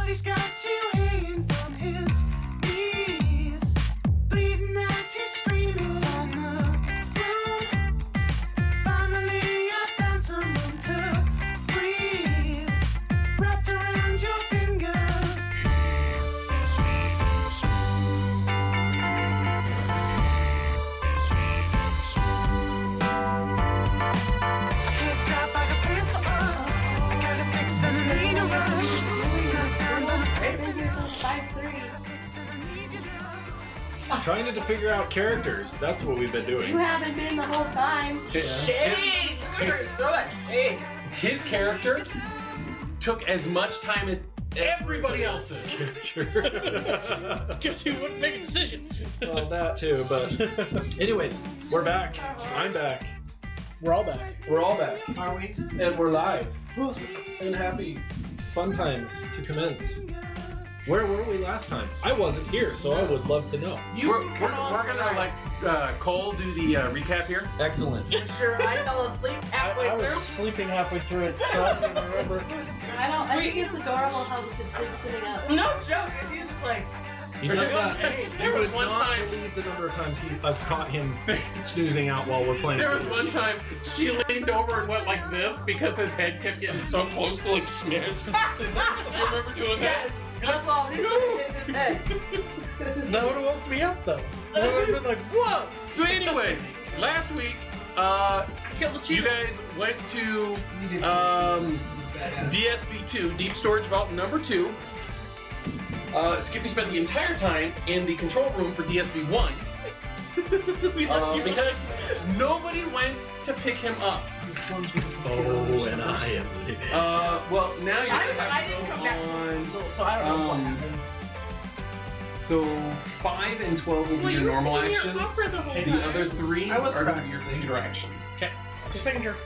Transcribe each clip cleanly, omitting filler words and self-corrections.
he's got you hanging from his knees, bleeding as he's screaming on the floor. Finally, I found some room to breathe, wrapped around your finger. I can't stop, I got plans for us. I got a fix and I need a rush. There's no time, but Right, been here since 5:30. Trying to figure out characters. That's what we've been doing. You haven't been the whole time. Shade! Throw that shade! His character took as much time as everybody else's. Because he wouldn't make a decision. Well, that too, but anyways, we're back. I'm back. We're all back. We're all back. Are we? And we're live. And happy fun times to commence. Where were we last time? I wasn't here, so I would love to know. We're gonna let Cole do the recap here. Excellent. Sure, I fell asleep halfway I was through. sleeping halfway through it, so I don't even remember. I think it's adorable how we can sleep sitting up. No joke, he's just like, He does that. There You was would one not time. believe the number of times I've caught him snoozing out while we're playing. There was one time she leaned over and went like this because his head kept getting so close to like smash. You remember doing that? yes, that's all he's looking in his head. That would have woke me up, though. I would have been like, whoa! So anyway, last week, Kill the you cheetah. guys went to DSV2, Deep Storage Vault number 2. Skippy spent the entire time in the control room for DSV1 because nobody went to pick him up. Oh, and I am living. Well, now you're I gonna have didn't to come go back. on. So I don't know what Um, happened. So 5 and 12 will be your normal actions. The other 3 I was are going to be your practicing. computer actions. Okay. Just making sure.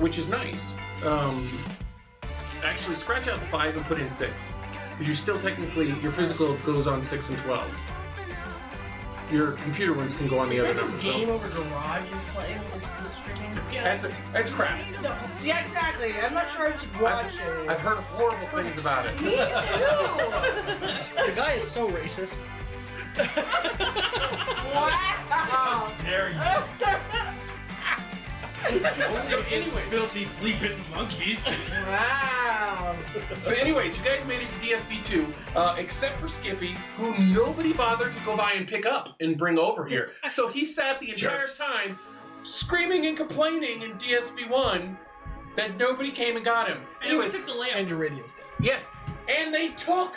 Which is nice. Actually, scratch out the 5 and put in 6. Because you're still technically, your physical goes on 6 and 12. Your computer ones can go on the other numbers. So. Game over Garage is playing this streaming. That's crap. No, yeah, exactly. I'm not sure I should watch it. I've heard horrible things about it. Me too. The guy is so racist. Wow. Dare So anyway, filthy flea-bitten monkeys. Wow. So anyways, you guys made it to DSV2, except for Skippy, who nobody bothered to go by and pick up and bring over here. So he sat the entire time screaming and complaining in DSV1 that nobody came and got him. Anyways, took the lamp. And your radio's dead. yes, and they took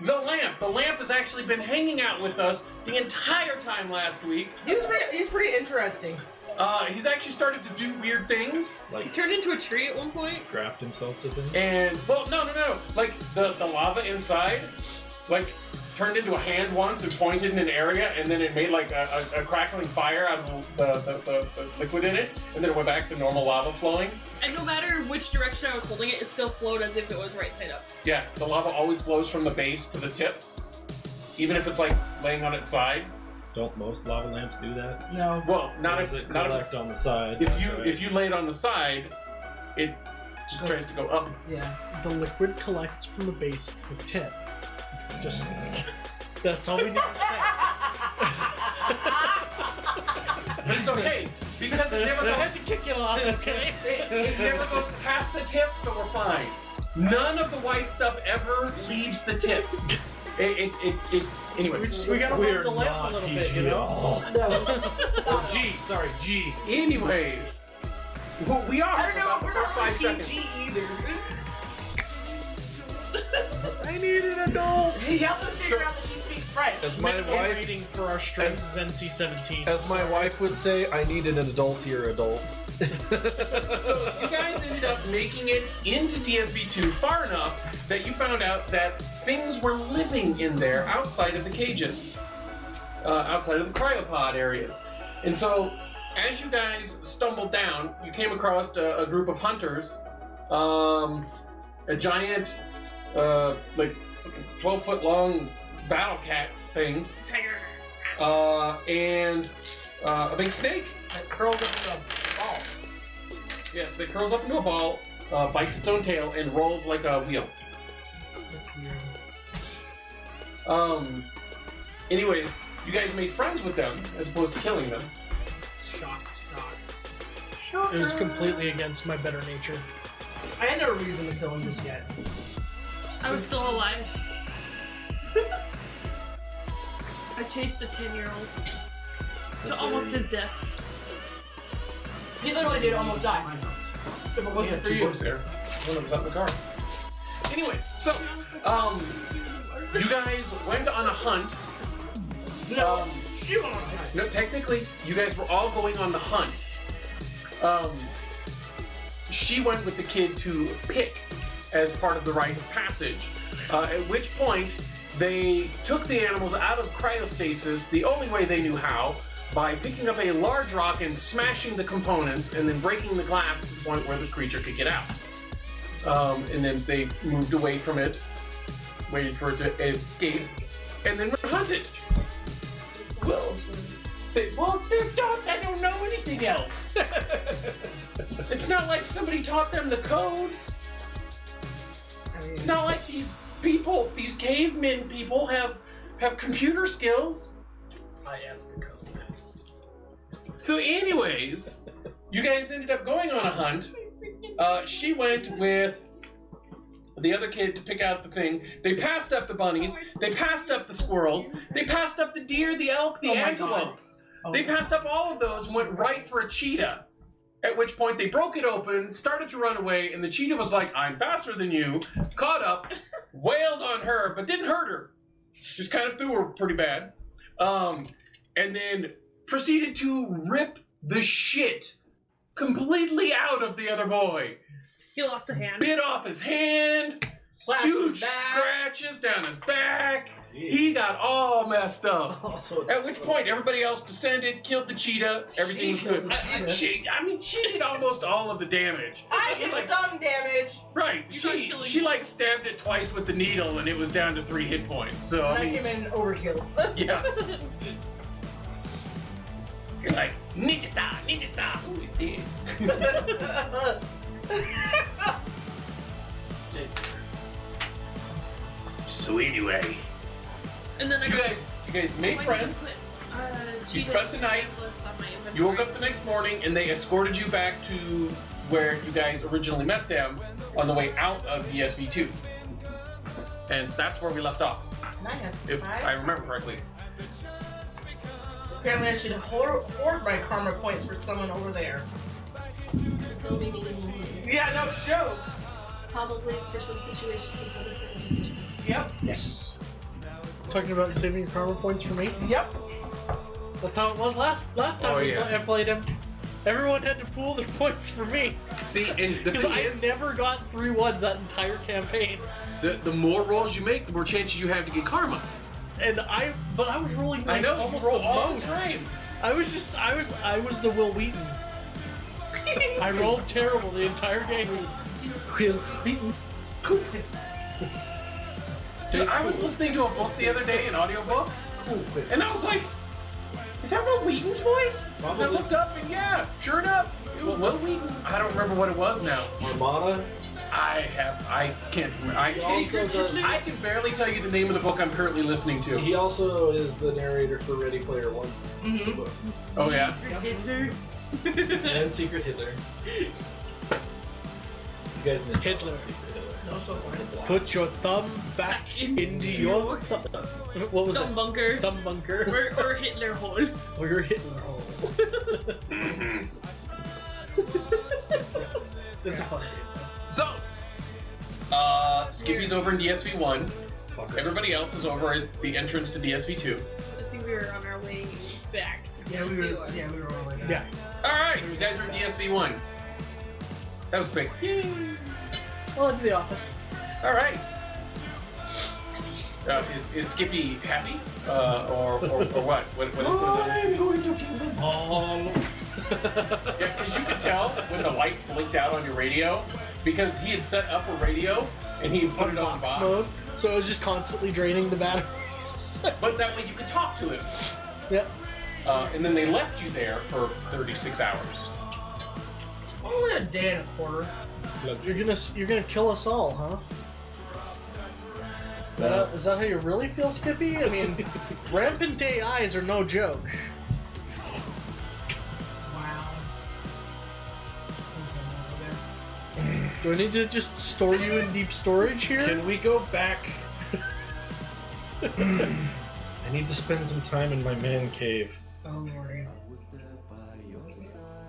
the lamp. The lamp has actually been hanging out with us the entire time last week. He's pretty interesting. He's actually started to do weird things. Like, Turned into a tree at one point. graft himself to things. And, well, no. Like, the lava inside, like, turned into a hand once and pointed in an area, and then it made, like, a crackling fire out of the liquid in it, and then it went back to normal lava flowing. And no matter which direction I was holding it, it still flowed as if it was right side up. Yeah, the lava always flows from the base to the tip, even if it's, like, laying on its side. Don't most lava lamps do that? No. Well, not Or if does it not if collect it's, on the side. if you lay it on the side, it just tries to go up. Yeah. The liquid collects from the base to the tip. Just that's all we need to say. But it's okay because it never I goes. had to kick it off, okay? It never goes past the tip, so we're fine. None of the white stuff ever leaves the tip. Anyway. We gotta We're hold the lamp not a little bit, PG you at know? all. So G. Anyways. Well, we are. I don't for know, about the we're first not 5 seconds. PG either. I need an adult. He helped us figure out that she speaks French. As my Minimum wife, rating for our strengths is NC-17. as my wife would say, I needed an adultier adult. So you guys ended up making it into DSV2 far enough that you found out that things were living in there outside of the cages, outside of the cryopod areas. And so as you guys stumbled down, you came across a group of hunters, a giant, like 12-foot long battle cat thing, and a big snake. That curled up in a ball. Yes, that curls up into a ball, bites its own tail, and rolls like a wheel. That's weird. Anyways, you guys made friends with them as opposed to killing them. Shock. It was completely against my better nature. I had no reason to kill him just yet. I was still alive. I chased a 10-year-old to almost his death. He literally did almost die. If it Yeah, wasn't for two you. books there. One of them's out in the car. Anyways, so you guys went on a hunt. No, she went on that. No, technically, you guys were all going on the hunt. She went with the kid to pick as part of the rite of passage. At which point, they took the animals out of cryostasis the only way they knew how, by picking up a large rock and smashing the components and then breaking the glass to the point where the creature could get out. And then they moved away from it, waited for it to escape, and then were hunted. Well, they don't know anything else. It's not like somebody taught them the codes. It's not like these people, these cavemen people, have computer skills. I am the code. So, anyways, you guys ended up going on a hunt. She went with the other kid to pick out the thing. They passed up the bunnies. They passed up the squirrels. They passed up the deer, the elk, the Oh my antelope. God. They passed up all of those and went right for a cheetah. At which point they broke it open, started to run away, and the cheetah was like, "I'm faster than you," caught up, wailed on her, but didn't hurt her. Just kind of threw her pretty bad. And then proceeded to rip the shit completely out of the other boy. He lost a hand. Bit off his hand, Slash huge his back. scratches down his back. He got all messed up. Also, At which point, everybody else descended, killed the cheetah. Everything was good. She did almost all of the damage. I did Like- some damage. Right. You got She killing. like stabbed it twice with the needle, and it was down to 3 hit points. So And I I mean, came in overkill. yeah. You're like ninja star. Who is dead? So anyway, And then I you got guys made I friends. put, You cheetah spent the night. list on my inventory. You woke up the next morning, and they escorted you back to where you guys originally met them on the way out of DSV2. And that's where we left off, Nice. if I remember correctly. Apparently I should hoard my karma points for someone over there. Until we meet in Yeah, no joke. probably for some situation people will say. Yep. Yes. Talking about saving karma points for me. Yep. That's how it was last time Oh, we yeah. I played him. Everyone had to pool their points for me. See, and the Because thing I is, never got 3 ones that entire campaign. the more rolls you make, the more chances you have to get karma. But I was rolling I like know, you almost roll the all the most. time. I was the Will Wheaton. I rolled terrible the entire game. Will Wheaton. So I was listening to a book the other day, an audiobook, and I was like, is that Will Wheaton's voice? And I Probably. looked up, and yeah, sure enough, it was Will Wheaton. I don't remember what it was now. Armada. I can't remember. He also does. I can barely tell you the name of the book I'm currently listening to. He also is the narrator for Ready Player One. Mm-hmm. book. Oh yeah? Hitler. And Secret Hitler. You guys missed Hitler. Secret Hitler. Put your thumb back into your thumb. What was Thumb it? bunker. Thumb bunker. Or Hitler hole. Or your Hitler hole. That's a fun game. So, Skippy's over in DSV1. Everybody else is over at the entrance to DSV2. I think we were on our way back. Yeah, we were all like that. Yeah. Alright, you guys are in DSV1. That was quick. Well, into the office. Alright. Is Skippy happy? Or what? What is going to kill them all. Yeah, because you could tell when the light blinked out on your radio, because he had set up a radio and he put it on box. mode. So it was just constantly draining the battery. But that way you could talk to him. Yep. And then they left you there for 36 hours. Only a day and a quarter. You're gonna kill us all, huh? Is that how you really feel, Skippy? I mean, rampant AIs are no joke. Wow. Do I need to just store you in deep storage here? Can we go back? I need to spend some time in my man cave. Oh, Lordy.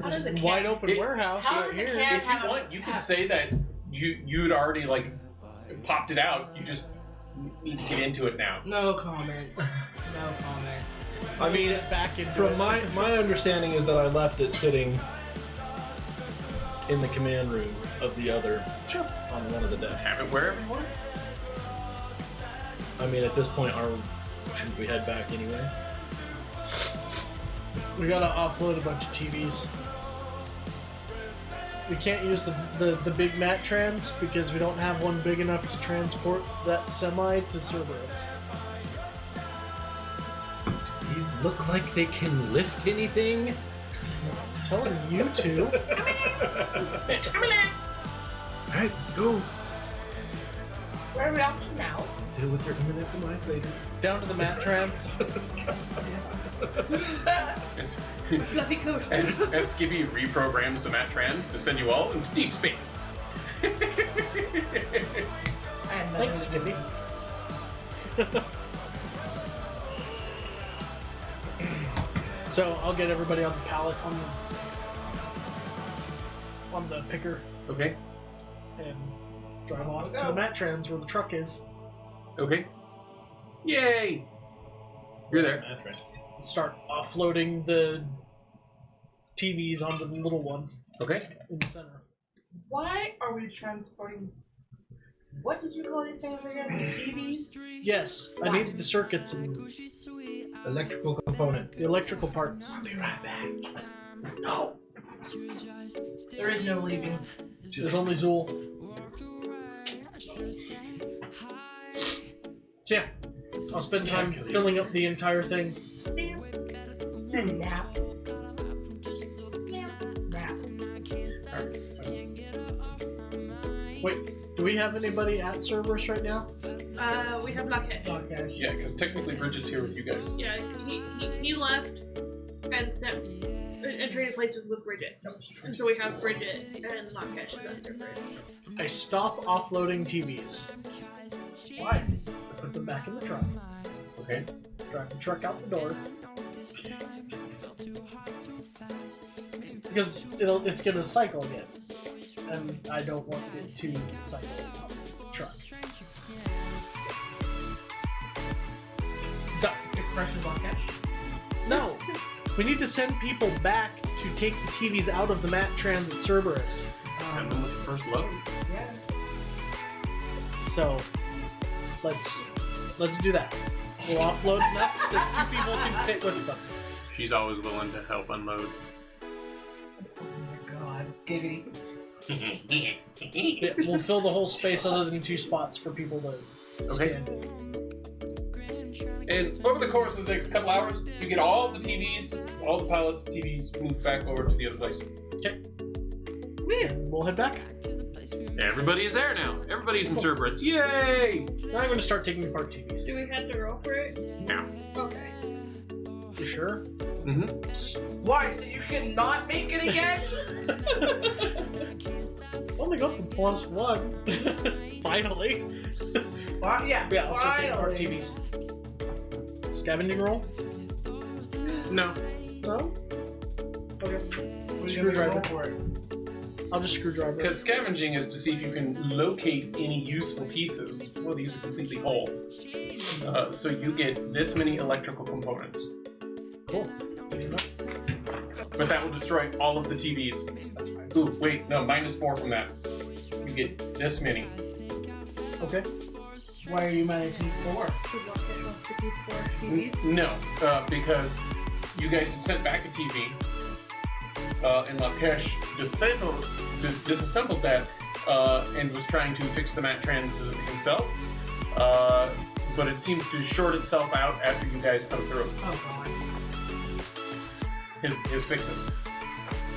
How does a cat? Wide open warehouse How right does a here. cat If you want, you can say that you'd already like popped it out. You just need to get into it now. No comment. No comment. I mean, Get back into from it. my understanding is that I left it sitting in the command room of the other on one of the desks. Have it wherever you want. I mean, at this point, shouldn't we head back anyways? We gotta offload a bunch of TVs. We can't use the big mat trans because we don't have one big enough to transport that semi to Cerberus. These look like they can lift anything. I'm telling you to. Alright, let's go. Where are we off to now? Deal with your imminent demise later. Down to the mat trans. As, Fluffy coat. as Skippy reprograms the Mat Trans to send you all into deep space. Thanks, Skippy. So I'll get everybody on the pallet on the picker Okay. and drive off to the mat trans where the truck is. Okay. Yay! You're there. Start offloading the TVs onto the little one Okay. in the center. Why are we transporting? What did you call these things again? TVs? Yes, I need the circuits and Electrical components. the electrical parts. No. There is no leaving. There's only Zool. So yeah, I'll spend time filling up the entire thing. Nap. Nap. Alright, so Wait, do we have anybody at Cerberus right now? We have Blackhead. Okay. yeah, because technically Bridget's here with you guys. Yeah, he left and traded places with Bridget. And so we have Bridget and Blackhead as their friends. I stop offloading TVs. Why? I put them back in the truck. Okay. Drive the truck out the door. Because it's gonna cycle again. And I don't want it to cycle out the truck. Is that depression on cash? No! We need to send people back to take the TVs out of the mat trans at Cerberus. Send them with the first load. Yeah. So let's do that. We'll offload enough that 2 people can fit with them. She's always willing to help unload. Oh my god. Giggity. Yeah, we'll fill the whole space other than 2 spots for people to Okay. stand in. And over the course of the next couple hours, you get all the TVs, all the pallets of TVs moved back over to the other place. And we'll head back. Everybody is there now. Everybody's in Cerberus. Yay! Now I'm going to start taking apart TVs. Do we have to roll for it? Yeah. Okay. You sure? Mm-hmm. Why? So you cannot make it again? Only go for +1. Finally. Well, yeah. Yeah, I'll start taking apart finally. TVs. Scavenging roll? No. No? Okay. We're Screwdriver. gonna go for it. I'll just screwdriver. Because scavenging is to see if you can locate any useful pieces. Well, these are completely whole. So you get this many electrical components. Cool. Good enough. But that will destroy all of the TVs. That's fine. Ooh, wait, no, -4 from that. You get this many. Okay. Why are you managing 4? No, because you guys had sent back a TV, and Lakesh disassembled that, and was trying to fix the Mat Trans himself, but it seems to short itself out after you guys come through Oh god. his fixes.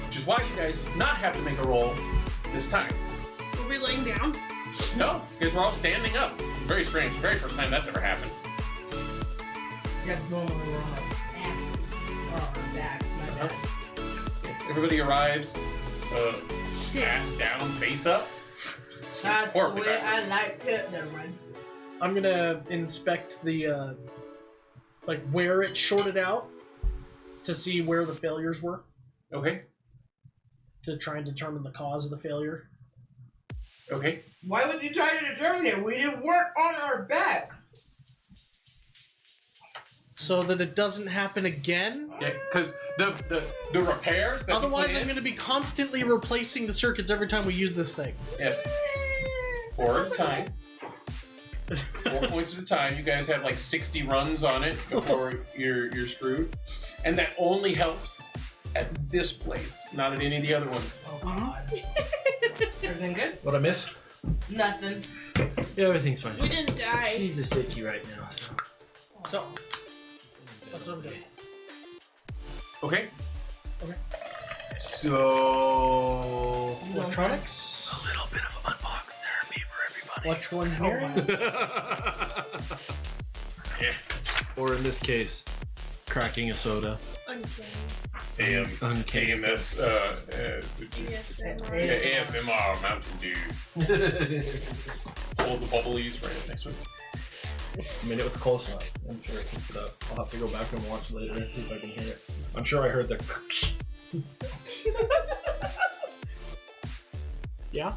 Which is why you guys did not have to make a roll this time. Were we laying down? No, because we're all standing up. Very strange. Very first time that's ever happened. That's normally wrong. Back. My bad. Everybody arrives, ass down, face up. It's That's the horribly way backward. I like it. Never mind. I'm gonna inspect the like where it shorted out to see where the failures were Okay. to try and determine the cause of the failure. Okay. Why would you try to determine it? We didn't work on our backs. So that it doesn't happen again. Yeah, because the repairs. That Otherwise, we put I'm in, going to be constantly replacing the circuits every time we use this thing. Yes. 4 at a time. 4 points at a time. You guys have like 60 runs on it before you're screwed, and that only helps at this place, not at any of the other ones. Oh God. Everything good? What I miss? Nothing. Yeah, everything's fine. We didn't die. She's a sickie right now, so. So, that's what I'm doing. Okay. Okay. So Electronics, A little bit of unbox therapy for everybody. electrical engineering. Or in this case, cracking a soda. Uncanny. Uncanny. AMS, ASMR. ASMR Mountain Dew. Hold the bubblies right next to it. I mean, it was close enough. I'm sure it picked it up. I'll have to go back and watch later and see if I can hear it. I'm sure I heard the. Yeah.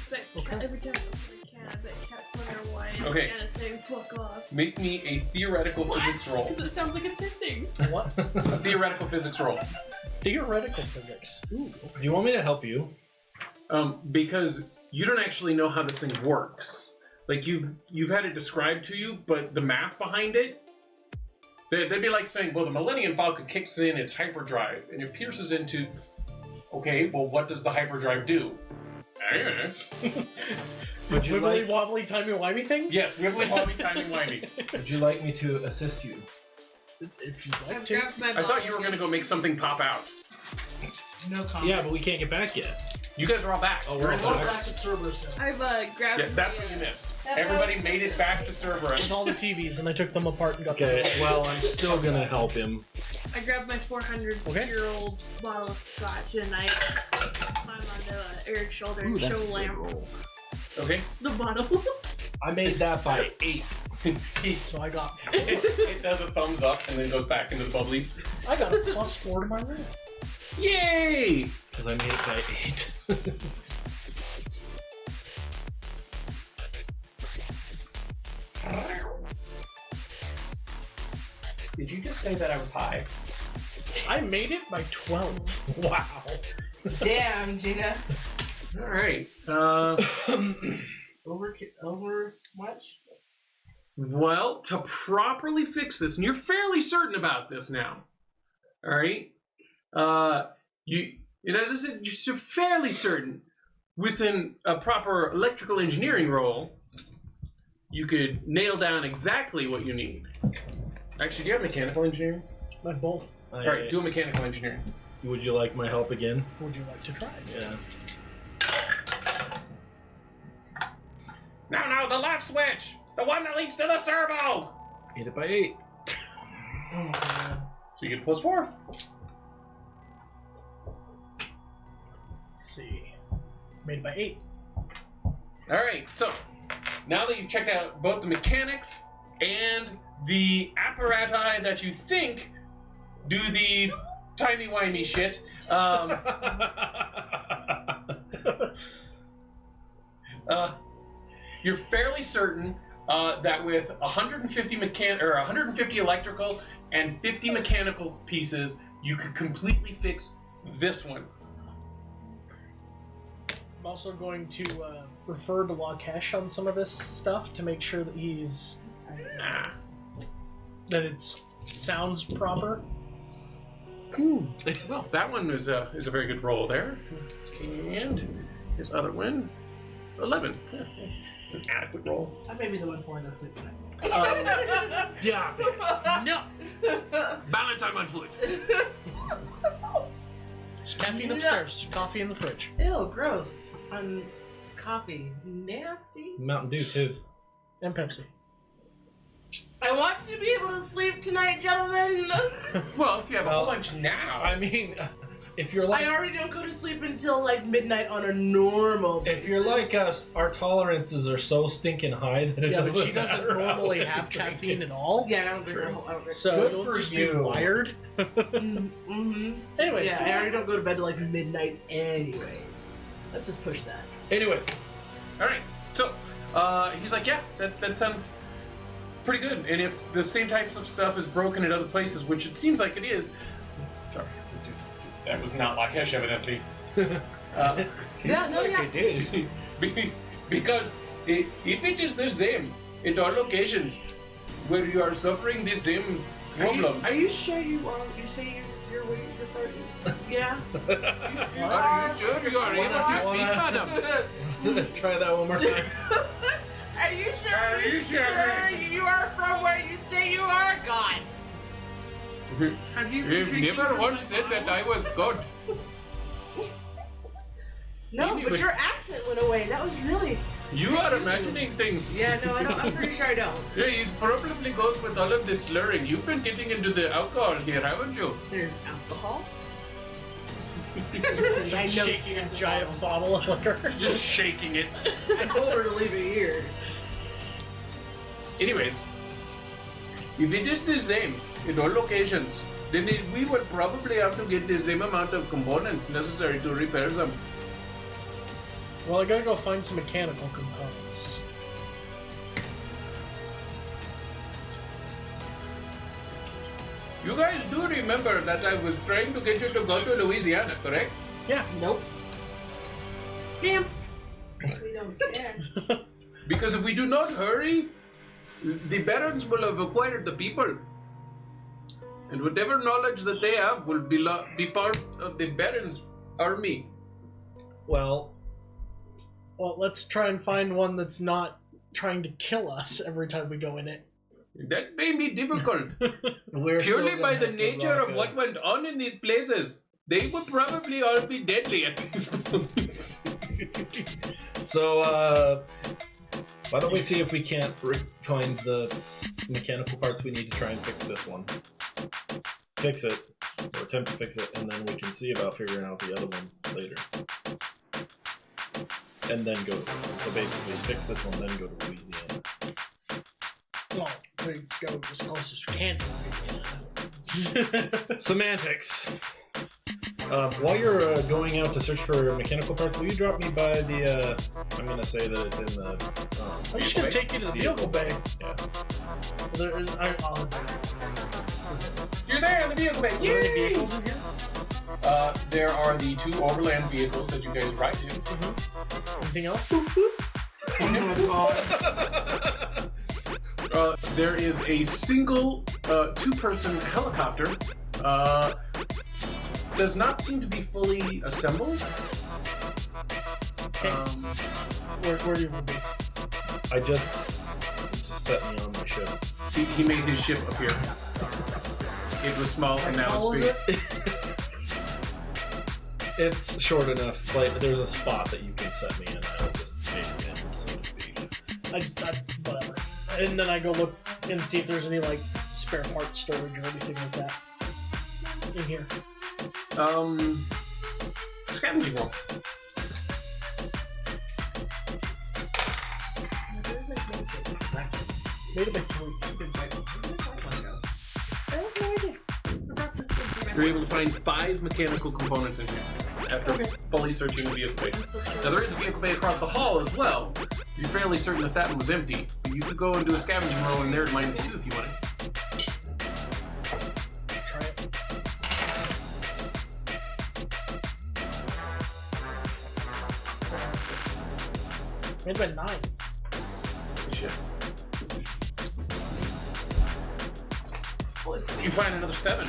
But Okay. every time I open a can, I bet cats wonder why it's Okay. kind of saying fuck off. Make me a theoretical physics roll. Because it sounds like it's hissing. What? A theoretical physics roll. Theoretical physics. Ooh. Do you want me to help you? Because you don't actually know how this thing works. Like you've had it described to you, but the math behind it, they'd be like saying, well, the Millennium Falcon kicks in its hyperdrive and it pierces into. Okay, well, what does the hyperdrive do? Would you Wibbly like? wobbly timey wimey things? Yes, wibbly wobbly timey wimey. Would you like me to assist you? If you'd like I've to. grabbed my I thought you were gonna go make something pop out. No comment. Yeah, but we can't get back yet. You guys are all back. Oh, we're all We're back. back at Cerberus now. I've grabbed Yeah, that's my, what you missed. Everybody made it back to Cerberus. With all the TVs, and I took them apart and got Okay, them. well, I'm still gonna help him. I grabbed my 400-year-old bottle of scotch and I climb onto Eric's shoulder and show Lamb Okay. the bottle. I made that by 8. So I got It does a thumbs up and then goes back into the bubblies. a +4 to my room. Yay! Because I made it by 8. Did you just say that I was high? I made it by 12. Wow. Damn, Gina. All right. Over much? Well, to properly fix this, and you're fairly certain about this now. All right. As I said, you're fairly certain. Within a proper electrical engineering role, you could nail down exactly what you need. Actually, do you have mechanical engineering? My bolt. All right, do a mechanical engineering. Would you like my help again? Would you like to try? Yeah. No, the left switch! The one that leads to the servo! Made it by 8. Oh my God. So you get a +4. Let's see. Made it by 8. Alright, so now that you've checked out both the mechanics and the apparati that you think do the timey-wimey shit, you're fairly certain that with 150 electrical and 50 mechanical pieces, you could completely fix this one. I'm also going to refer to Lakesh on some of this stuff to make sure that that it sounds proper. Well, that one is a very good roll there. And his other one, 11. It's an adequate roll. I may be the one falling asleep tonight. Yeah. No! Balance on my foot. There's caffeine upstairs. Coffee in the fridge. Ew, gross. coffee. Nasty. Mountain Dew too. And Pepsi. I want to be able to sleep tonight, gentlemen. Well, if you have a whole Well, bunch now. I mean, if you're like I already don't go to sleep until like midnight on a normal basis. if you're like us, our tolerances are so stinking high that it Yeah, but doesn't she doesn't matter how normally late have you drink caffeine it. at all. Yeah, I don't drink True. a whole. I don't drink. So Good you'll for just be you. wired. Mm-hmm. Anyways, Yeah, I already don't go to bed till like midnight anyways. Let's just push that. Anyways, All right. So he's like, yeah, that sounds pretty good. And if the same types of stuff is broken at other places, which it seems like it is. Sorry, that was not Lakesh, evidently. Yeah, no, yeah. it is. Because if it is the same at all locations where you are suffering the same problem, Are you sure you are? You say you're what you're referring? Yeah. are you sure you are able to speak, madam? Try that one more time. Are you sure? Are you sure? You are from where you say you are, God? Have you? You've never once said that I was God. No, but your accent went away. That was really. You are imagining things. Yeah, no, I don't. I'm pretty sure I don't. Yeah, it probably goes with all of this slurring. You've been getting into the alcohol here, haven't you? There's alcohol. I know shaking a giant bottle of liquor. Just shaking it. I told her to leave it here. Anyways, if it is the same in all locations, then we will probably have to get the same amount of components necessary to repair them. Well, I gotta go find some mechanical components. You guys do remember that I was trying to get you to go to Louisiana, correct? Yeah. Nope. Damn. We don't care. Because if we do not hurry, the barons will have acquired the people. And whatever knowledge that they have will be part of the barons' army. Well, let's try and find one that's not trying to kill us every time we go in it. That may be difficult. we're still Purely gonna by the have to nature rock of what went on in these places. They would probably all be deadly at this point. So, why don't we see if we can't find the mechanical parts we need to try and fix this one. Fix it, or attempt to fix it, and then we can see about figuring out the other ones later. And then go. So basically, fix this one, then go to Louisiana. Well, we go as close as we can to Louisiana. Semantics. While you're going out to search for mechanical parts, will you drop me by the, I'm gonna say that it's in the, I'm just gonna take you to the vehicle bay. Yeah. I'll You're there in the vehicle bay. Are there any Yay! vehicles in here? There are the 2 overland vehicles that you guys ride to. Anything else? There is a single 2-person helicopter. Does not seem to be fully assembled. Where do you want to be? I just set me on my ship. He made his ship appear. It was small and now it's big. It's short enough. Like, there's a spot that you can set me in. I'll just make it in, so to speak. Whatever. And then I go look and see if there's any like spare part storage or anything like that in here. Scavenging roll. Made it by 3. You're able to find 5 mechanical components in here after fully searching the vehicle bay. Now there is a vehicle bay across the hall as well. You're fairly certain that one was empty, but you could go and do a scavenging roll in there at -2 if you wanted. Try it. Made by 9. You find another 7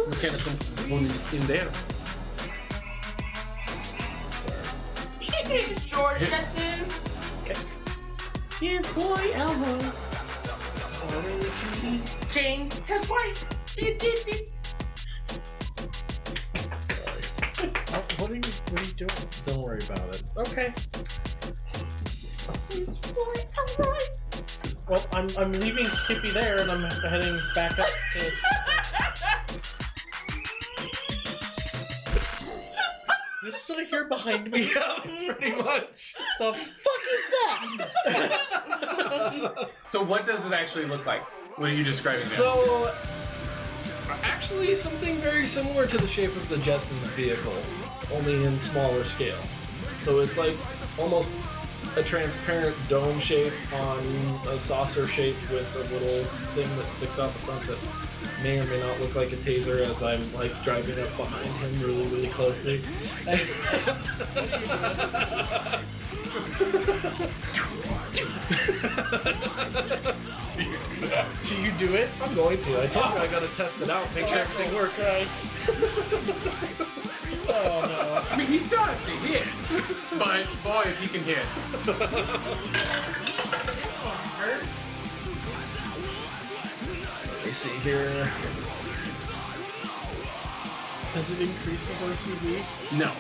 mechanical components in there. George Jetson. His boy Elmo. Jane, his wife. What are you doing? Don't worry about it. Okay. Well, I'm leaving Skippy there, and I'm heading back up to. Is this what I hear behind me? Yeah, pretty much. The fuck is that? So what does it actually look like? What are you describing now? So, actually, something very similar to the shape of the Jetsons vehicle, only in smaller scale. So it's like almost a transparent dome shape on a saucer shape with a little thing that sticks out the front that may or may not look like a taser as I'm like driving up behind him really, really closely. Do you do it? I'm going to. I told you I gotta test it out, make sure everything works. Christ. Oh no. I mean, he still has to hit, but boy, if he can hit. Let me see here. Does it increase his OCD? No.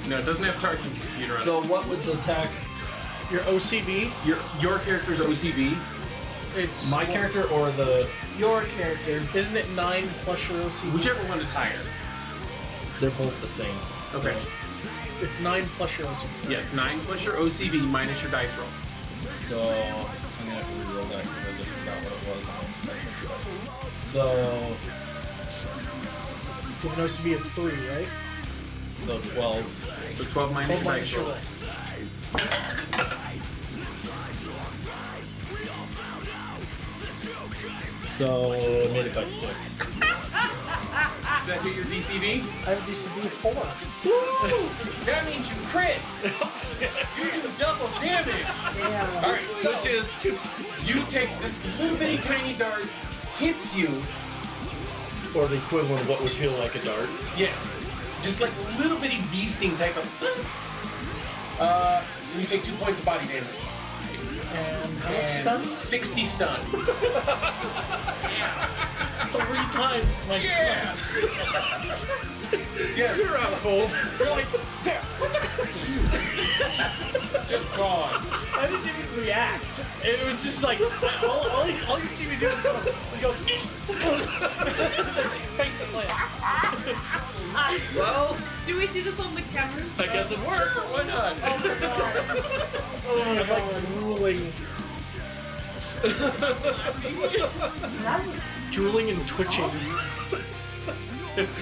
No, it doesn't have targeting computer on it. So what would the attack? Your OCD? Your character's OCB. It's My character or the? Your character. Isn't it 9 plus your OCD? Whichever one is higher. They're both the same. Okay. It's 9 plus your OCD. Yes, 9 plus your OCB minus your dice roll. So I'm gonna have to reroll that because I just forgot what it was. So You have an OCB of 3, right? 12. So 12 minus your dice roll. So I made it by 6. Does that hit your DCD? I have a DCB of 4. That means you crit! You do double damage! Yeah. Alright, so Which is 2. you take this little bitty tiny dart, hits you. Or the equivalent of what would feel like a dart. Yes. Just like a little bitty bee sting type of. And you take 2 points of body damage. And how much And stun? 60 stun. 3 times my Yeah! Yeah, You're out cold. you're like, Zap! Just gone. I didn't even react. It was just like, all you see me do is go face it plant. Well, Do we do this on the camera? I guess it works. Sure, why not? Oh my god. Like drooling and twitching.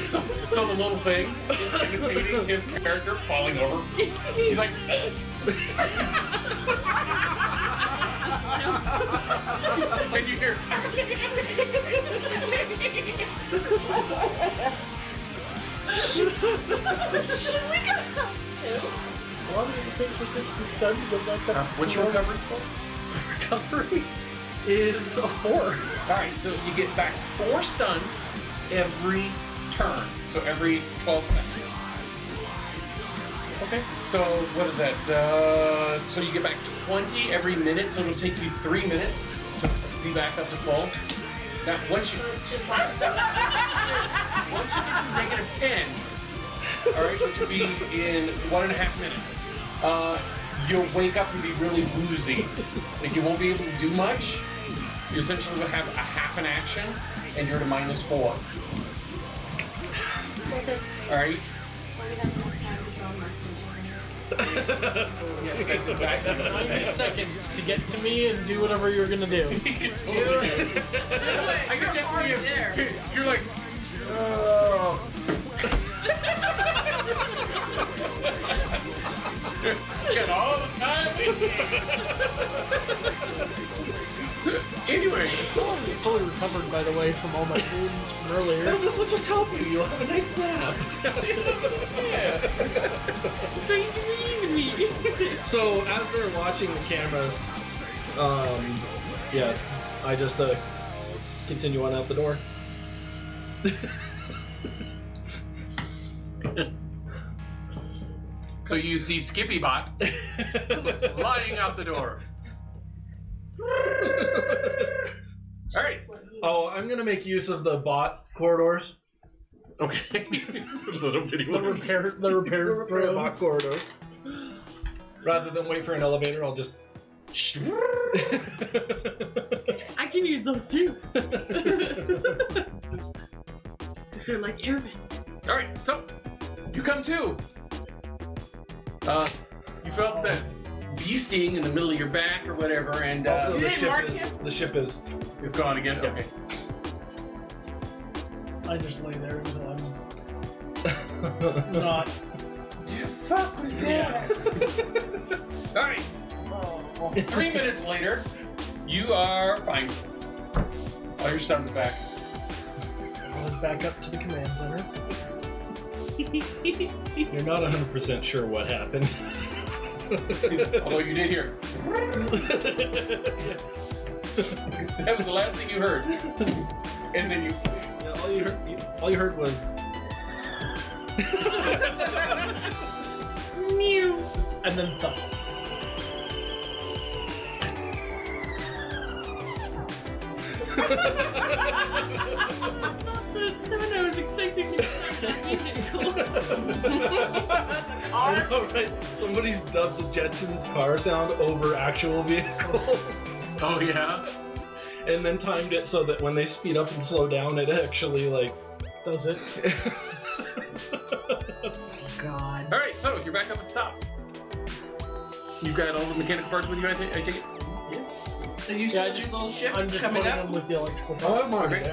So the little thing is imitating his character falling over. He's like, and you hear, Well, I'm gonna take for 60 stun to go back up. what's your recovery score? recovery? Is a 4. Alright, so you get back 4 stun every turn. So every 12 seconds. Okay. So what is that? So you get back 20 every minute, so it'll take you 3 minutes to be back up to full. Now once you Just like once you get to -10, alright, which would be in 1.5 minutes, you'll wake up and be really woozy. Like you won't be able to do much. You essentially will have a half an action, and you're at a -4. Okay. Alright? so we have more time to draw mustache. Yes, that's exactly what I'm 90 saying. seconds to get to me and do whatever you're gonna do. You can totally do it. I can just see him. You're like, get all the time. So, anyway, Fully recovered, by the way, from all my wounds from earlier. This will just help you. You'll have a nice nap. yeah. So as they're watching the cameras, yeah, I just continue on out the door. So you see Skippy Bot flying out the door. All right. Oh, I'm gonna make use of the bot corridors. Okay. Little bitty The ones. repair Repair bot drones. corridors. Rather than wait for an elevator, I'll just. I can use those too. They're like airmen. All right, so you come to. You felt that bee sting in the middle of your back or whatever, and Also, You the didn't mark ship is him? the ship is. it's gone again. Okay. I just lay there until I'm not. Fuck was that? All right. Oh. 3 minutes later, you are fine. All your stun's back. I was back up to the command center. You're not 100% sure what happened. Although you did hear. That was the last thing you heard. And then you. Yeah, all you heard was. Mew. And then thump. That's not what I was expecting to vehicle. I know, right? Somebody's dubbed the Jetsons car sound over actual vehicles. Oh yeah. And then timed it so that when they speed up and slow down, it actually like. Does it? God. All right, so you're back up at the top. You've got all the mechanical parts with you. I take it. Yes. Are you Yeah, still I just just- little ship I'm just coming putting up? them with the electrical Oh, parts. I'm already Okay.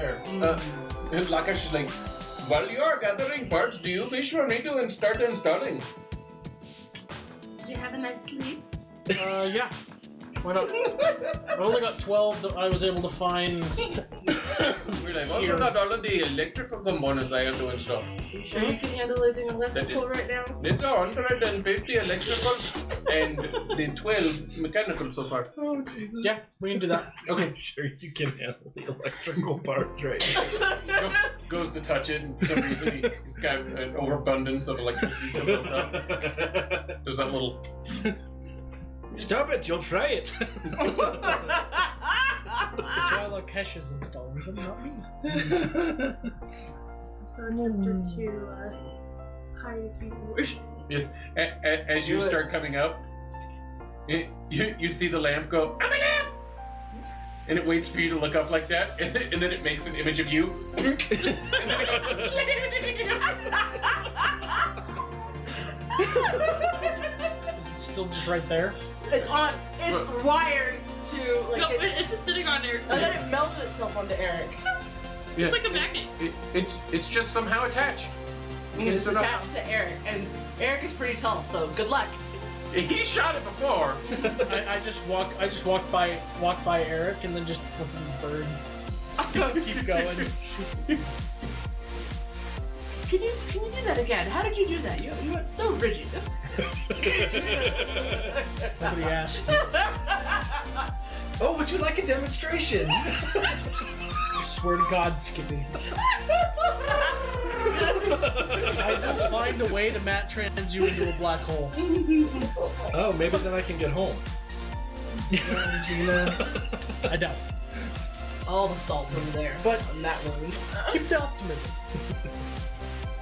there. Lakash is like, while you are gathering parts, do you wish for me to start installing? Did you have a nice sleep? Yeah. Why not? I only got 12 that I was able to find. We're like, also Here. got all of the electrical components I have to install. You sure you can handle anything electrical is- right now? It's 150 electrical and the 12 mechanical so far. Oh Jesus. Yeah, we can do that. Okay. Sure you can handle the electrical parts right now. Goes to touch it, and for some reason he's got an overabundance of electricity still built up. There's that little. Stop it! You'll fry it. That's why Lakesh is installing them, not me. So I'm tempted to hide a keyboard. Yes, as you Do it. start coming up, you see the lamp go, I'm a lamp! And it waits for you to look up like that, and then it makes an image of you. And then it goes, Is it still just right there? It's on. It's wired to like. No, it, it's just sitting on there. and then it melted itself onto Eric. yeah, It's like a magnet. it's just somehow attached. It's Stood up. attached to Eric, and Eric is pretty tall, so good luck. He shot it before. I just walk by Eric and then just flip him the bird. Keep going. Can you do that again? How did you do that? You went so rigid. Nobody asked. Oh, would you like a demonstration? I swear to God, Skippy. I will find a way to Matt trans you into a black hole. Oh, maybe then I can get home. Gina. I doubt. All the salt from there, But- on that wound. Keep the optimism.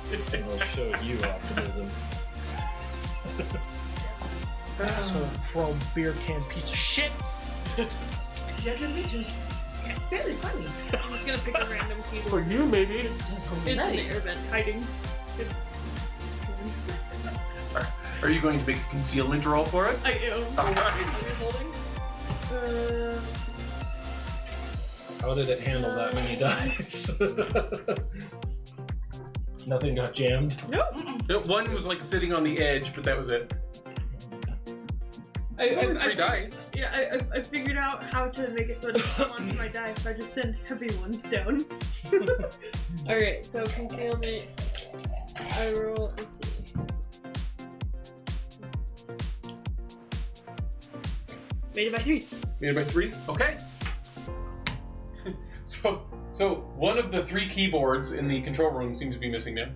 I'll show you optimism. Asshole chrome beer can piece of shit. Judging bitches. Fairly funny. I'm just gonna pick a random For keyboard. you, maybe. It's in the air vent hiding. Are you going to make a concealment roll for it? I am. Alright. Are you holding? How did it handle that many dice? Nothing got jammed. One was like sitting on the edge, but that was it. Only 3 dice. Yeah, I figured out how to make it so it doesn't come onto my dice. I just send heavy ones down. Alright, so concealment. I roll. Let's see. Made it by 3. Made it by 3? Okay. So one of the 3 keyboards in the control room seems to be missing now.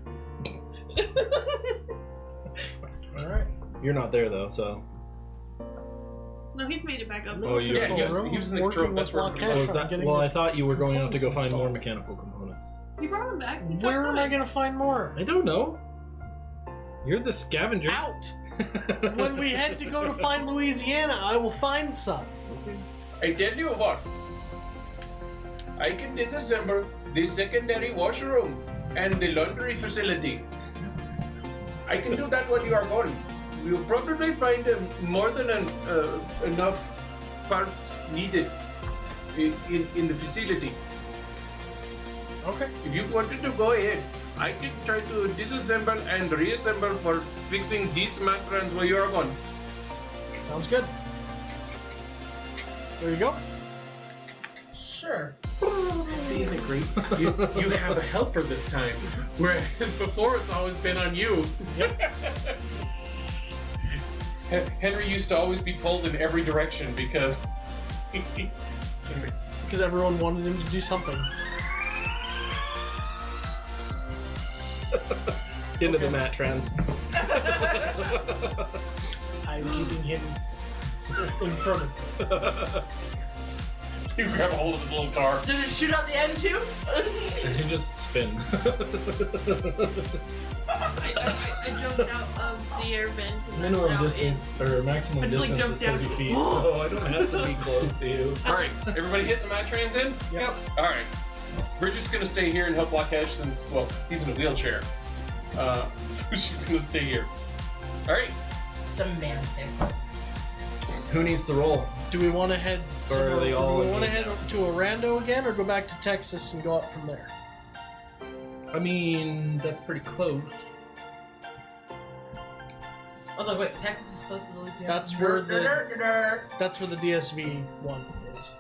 Alright. You're not there though, so. No, he's made it back up. Oh, you Yeah, he was in the control. Working That's with where. Lakesh. Oh, is that? Well, I thought you were going out to go find more Installed. mechanical components. He brought him back. He Where kept am I going. gonna find more? I don't know. You're the scavenger. Out! When we head to go to find Louisiana, I will find some. I tell you what. I can disassemble the secondary washroom and the laundry facility. I can do that when you are gone. You'll probably find more than enough parts needed in the facility. Okay. If you wanted to go ahead, I can try to disassemble and reassemble for fixing these macrons while you are gone. Sounds good. There you go. Sure. See, isn't it great? You have a helper this time, whereas before it's always been on you. Yep. Henry used to always be pulled in every direction because Because everyone wanted him to do something. Into the mat trans. I'm keeping him in front of me. you grab a hold of his little car. Did it shoot out the end too? So you just spin. I jumped out of the air vent. And Minimum now distance or maximum I just, like, distance is jumped 30 down. feet, so I don't have to be close to you. All right, everybody hit the Matrans in? Yep. All right. We're just gonna stay here and help Blackash since, well, he's in a wheelchair. So she's gonna stay here. All right. Semantics. Who needs to roll? Do we want to head? Or are they all do we want to engaged head to Orlando again, or go back to Texas and go up from there? I mean, that's pretty close. I was like, wait, Texas is close to Louisiana. That's where That's where the DSV one is.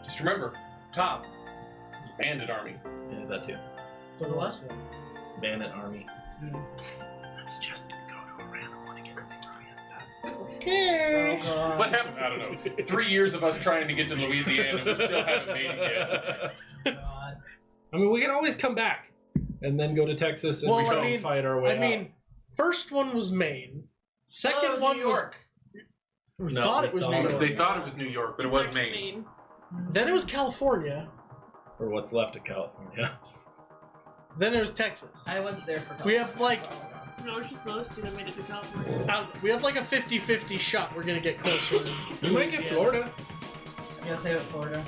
Just remember, top, bandit army. Yeah, that too. The what? Bandit army. Let's just go to a random one again. See where we end up. Okay. What happened? I don't know. 3 years of us trying to get to Louisiana, we still haven't made it yet. God. I mean, we can always come back and then go to Texas and Well, we I can mean- fight our way I mean, first one was Maine. Second was one New York. was. No, thought we it was thought New it York. They thought it was New York, but it was Maine. Then it was California. out, or what's left of California. Then it was Texas. I wasn't there for We have like No, she's close to I made it to California. we have like a 50-50 shot. We're gonna get closer. We might get Florida. Yeah, play with Florida.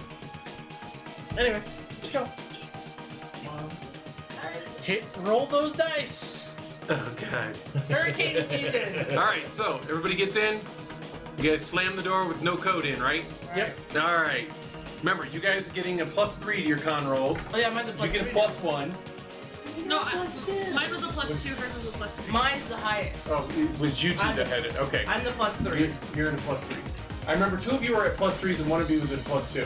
Anyway, let's go. Roll those dice. Oh, God. Hurricane season. All right, so everybody gets in. You guys slam the door with no code in, right? Yep. All right. Remember, you guys are getting a +3 to your con rolls. Oh yeah, mine's a You plus get a three. +1. No, mine was a +2, hers was a +3. Mine's the highest. Oh, it was you two I'm- that had it. Okay. I'm the +3. You're in a +3. I remember 2 of you were at +3s and 1 of you was at +2.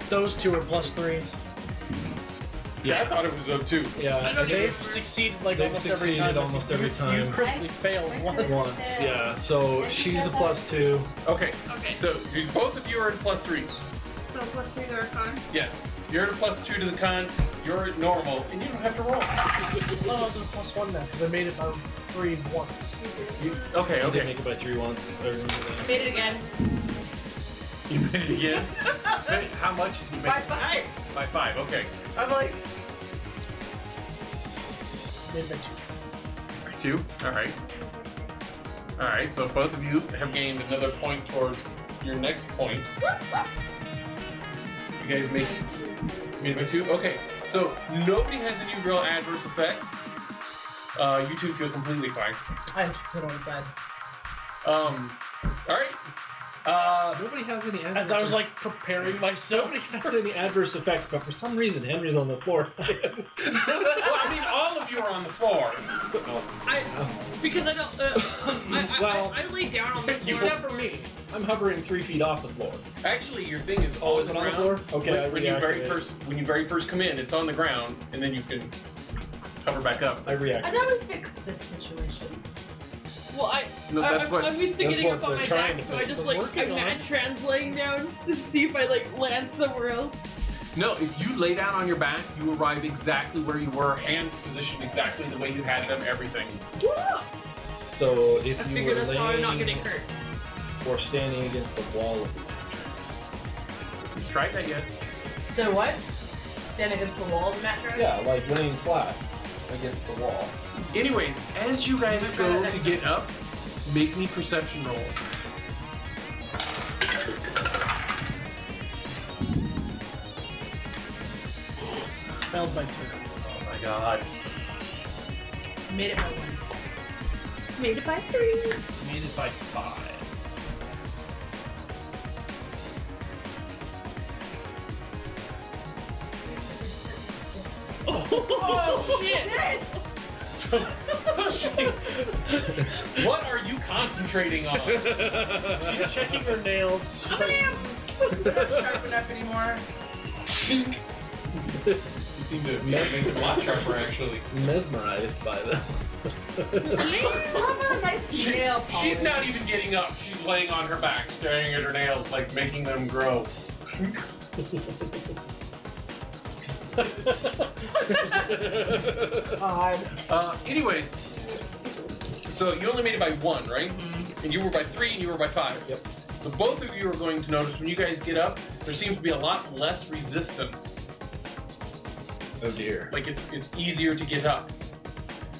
Those two are +3s. Yeah, I thought it was up 2. Yeah, and They've succeeded like they've almost every succeeded time. almost every You time. critically failed once. Once, yeah. So she's a +2. Okay. Okay, So both of you are at +3s. so +3 to our con. Yes. You're at a +2 to the con. You're at normal, and you don't have to roll. Oh, it's a +1 now because I made it by 3 once. Okay. I did make it by 3 once. I remember that. Made it again. You made it again. How much? Did you make By it? 5. By 5. Okay. I'm like, Made it by 2. 2. All right. All right. So both of you have gained another point towards your next point. You guys made it by 2. Okay. So nobody has any real adverse effects. You two feel completely fine. I just put it on the side. All right. Nobody has any adverse As I was like preparing myself. Nobody has any adverse effects, but for some reason Henry's on the floor. Well, I mean, all of you are on the floor. Because I don't. Well, I lay down on the floor. Except for me. I'm hovering 3 feet off the floor. Actually, your thing is Oh, always is it on the ground. floor? Okay, I When you reactivated. very first come in, it's on the ground, and then you can hover back up. I react. I thought we fixed this situation. Well, No, that's what. I'm used to that's getting what up on we're my trying back, to so I fix. just We're like working I'm on mad it. translating down to see if I like land somewhere else. No, if you lay down on your back, you arrive exactly where you were, hands positioned exactly the way you had them, everything. So I if you figured were that's how I'm not laying getting hurt. or standing against the wall of the Have you tried that yet? So what? Stand against the wall of the mattress? yeah, like laying flat. against the wall. Anyways, as you guys go to get up, make me perception rolls. Failed by 2. Oh my god. Made it by 1. Made it by 3. Made it by 5. Oh shit! So she, what are you concentrating on? She's checking her nails. She's like, Not sharp enough anymore. You seem to be making a lot sharper, actually. Mesmerized by them. Nail She's not even getting up. She's laying on her back, staring at her nails, like making them grow. Anyways, so you only made it by 1, right? Mm-hmm. And you were by 3, and you were by 5. Yep. So both of you are going to notice when you guys get up, there seems to be a lot less resistance. Oh dear. Like it's easier to get up.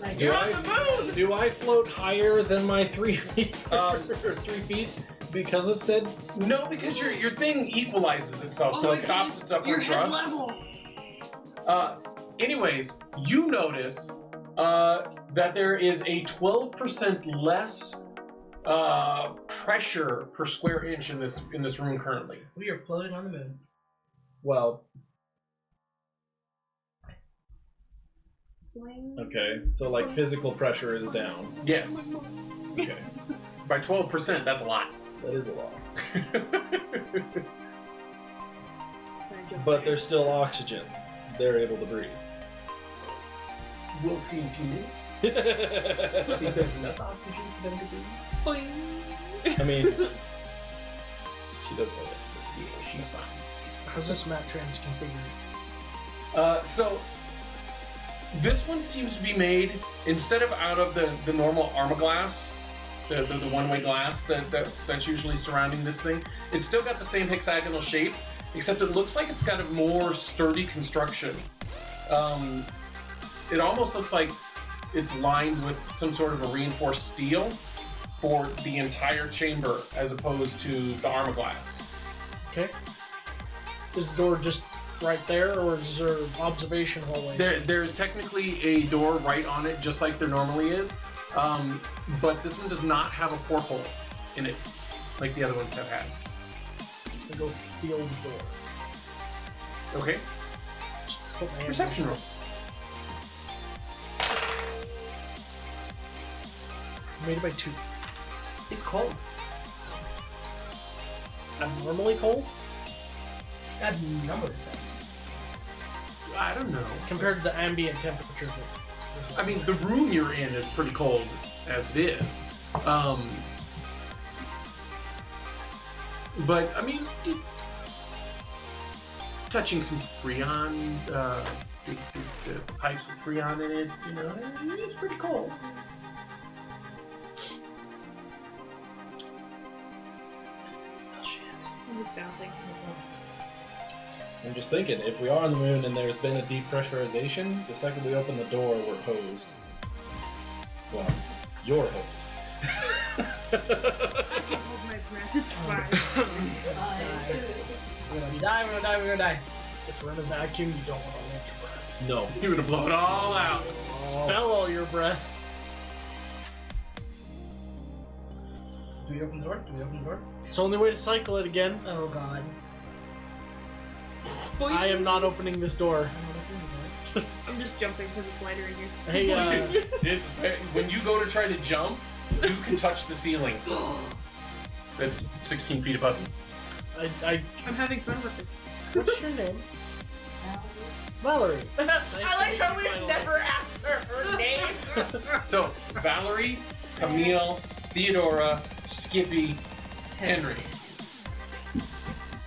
Like, Do you're I- on the moon! Do I float higher than my 3 feet? Or 3 feet because of said? No, because your thing equalizes itself, so Oh, it stops its upward Your head thrust. level. Anyways, you notice that there is a 12% less pressure per square inch in this room currently. We are floating on the moon. Well, Boing. okay. So like physical pressure is down. Yes, Okay. by 12%, that's a lot. That is a lot. Can I jump But in? there's still oxygen. They're able to breathe. We'll see in a few minutes. I think there's enough oxygen for them to breathe. I mean, she does know that. Yeah, she's fine. how's this map trans configured? So this one seems to be made instead of out of the normal Armaglass, the one-way glass that's usually surrounding this thing. It's still got the same hexagonal shape, except it looks like it's got a more sturdy construction. It almost looks like it's lined with some sort of a reinforced steel for the entire chamber, as opposed to the Armaglass. Okay. Is the door just right there, or is there an observation hallway? There's technically a door right on it, just like there normally is, but this one does not have a porthole in it, like the other ones have had. I go feel the door. Okay, Just put my hand perception on roll. it. Made it by 2. It's cold. Abnormally cold That number is I don't know. compared to the ambient temperature. I mean, the room you're in is pretty cold as it is. But I mean, touching some Freon, the pipes with Freon in it, you know, it's pretty cold. I'm just bouncing. I'm just thinking, if we are on the moon and there's been a depressurization, the second we open the door, we're hosed. Well, you're hosed. Hold my breath. It's fine. We're gonna die, we're gonna die, we're gonna die. If we're in a vacuum, you don't want to hold your breath. No. You're gonna blow it all out. Spell all your breath. Do we open the door? Do we open the door? It's the only way to cycle it again. Oh god. I am not opening this door. I'm just jumping because it's lighter in here. Hey, It's when you go to try to jump, you can touch the ceiling. That's 16 feet above you. I'm having fun with this. what's your name? Valerie. Nice I to like meet how you, we Violet. never asked her name. So Valerie, Camille, Theodora, Skippy, Henry.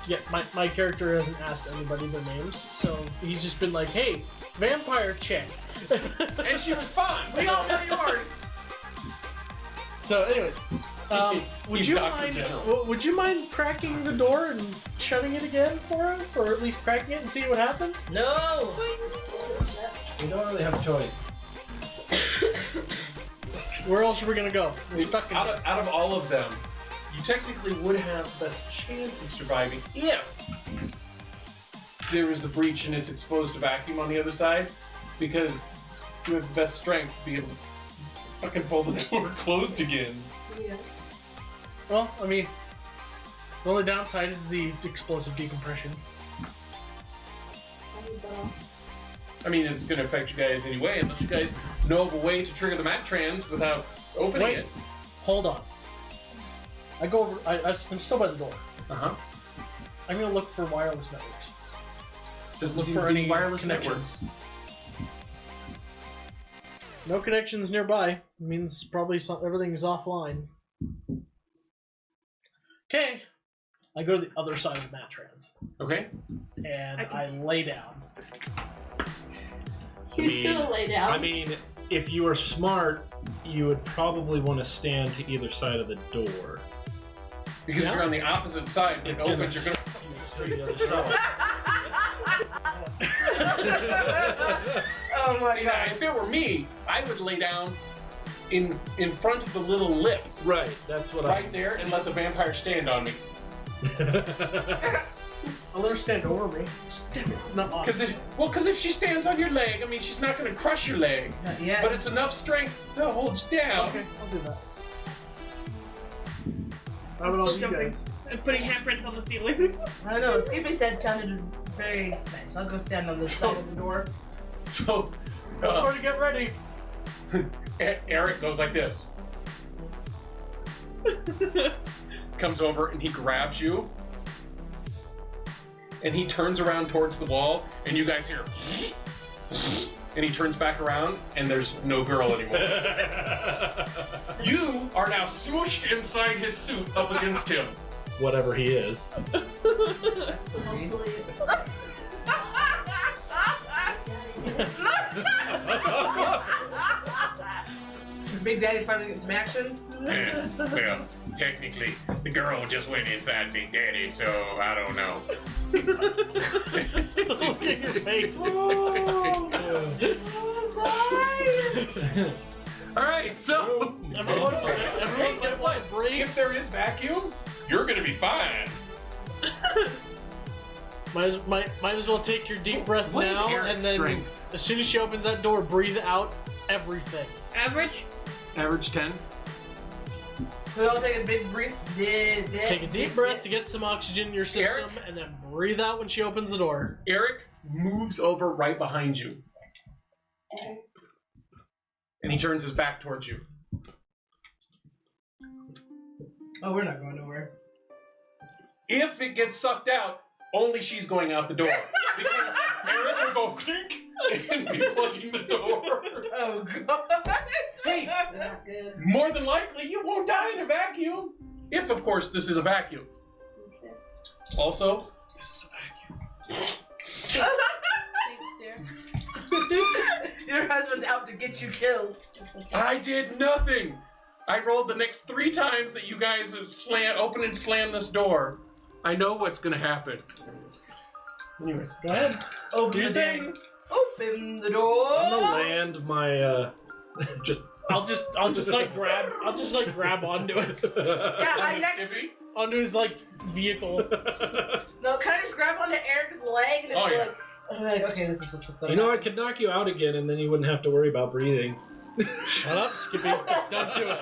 Yeah, my character hasn't asked anybody their names, so he's just been like, hey, vampire chick. And she was fine. We all know yours. So anyway, would He's you Dr. mind? General. Would you mind cracking the door and shutting it again for us, or at least cracking it and see what happens? No. We don't really have a choice. Where else are we gonna go? We're stuck in Out of all of them, you technically would have the best chance of surviving if there was a breach and it's exposed to vacuum on the other side, because you have the best strength to be able to fucking pull the door closed again. Yeah. Well, I mean, the only downside is the explosive decompression. I need that off. I mean, it's going to affect you guys anyway, unless you guys know of a way to trigger the Mat-Trans without opening Wait. it. Hold on. I go over. I'm still by the door. Uh-huh. I'm gonna look for wireless networks. Doesn't Look seem for to be any wireless connections. networks. No connections nearby. Means probably everything's offline. Okay. I go to the other side of the Mat-Trans Okay. and I can- I lay down. He's gonna lay down. I mean, if you were smart, you would probably want to stand to either side of the door. Because Yeah. if you're on the opposite side, when it It's gonna opens, you're going to... straight to the other side. Oh my See, now, god. if it were me, I would lay down in front of the little lip Right, that's what right there and let the vampire stand on me. I'll let her stand over me. Not on. Because if she stands on your leg, I mean, she's not going to crush your leg, Not yet. but it's enough strength to hold you down. Okay, I'll do that. How about all you Jumping. guys? And putting handprints on the ceiling. I don't know. Skippy said sounded very nice. I'll go stand on this side of the door. So, Everybody get ready. Eric goes like this. Comes over and he grabs you. And he turns around towards the wall, and you guys hear. And he turns back around, and there's no girl anymore. You are now swooshed inside his suit up against him. Whatever he is. Hopefully. Big Daddy's finally getting some action. Yeah, well, technically, the girl just went inside Big Daddy, so I don't know. Look at your face. Alright, so. Everyone Hey, guess what? If there is vacuum, you're gonna be fine. Might as well take your deep breath What is now, Eric's and then strength? as soon as she opens that door, breathe out everything. Average? Average 10. We all take a big breath. Take a deep breath to get some oxygen in your system, and then breathe out when she opens the door. Eric moves over right behind you. And he turns his back towards you. Oh, we're not going nowhere. If it gets sucked out, only she's going out the door. Because Eric will go clink and be plugging the door. Oh god. Hey, Not good. more than likely you won't die in a vacuum. If, of course, this is a vacuum. Okay. Also, this is a vacuum. Thanks, dear. Your husband's out to get you killed. I did nothing. I rolled the next 3 times that you guys have open and slam this door. I know what's gonna happen. Anyway, Go ahead. Open Do your the thing. thing. Open the door. I'm gonna land my just I'll just like grab onto it, Yeah, I'm next. Skippy? onto his like vehicle. No, can I just grab onto Eric's leg and just Oh, be yeah. like, I'm like, okay, this is just what's going You know, I could knock you out again, and then you wouldn't have to worry about breathing. Shut up, Skippy. Don't do it.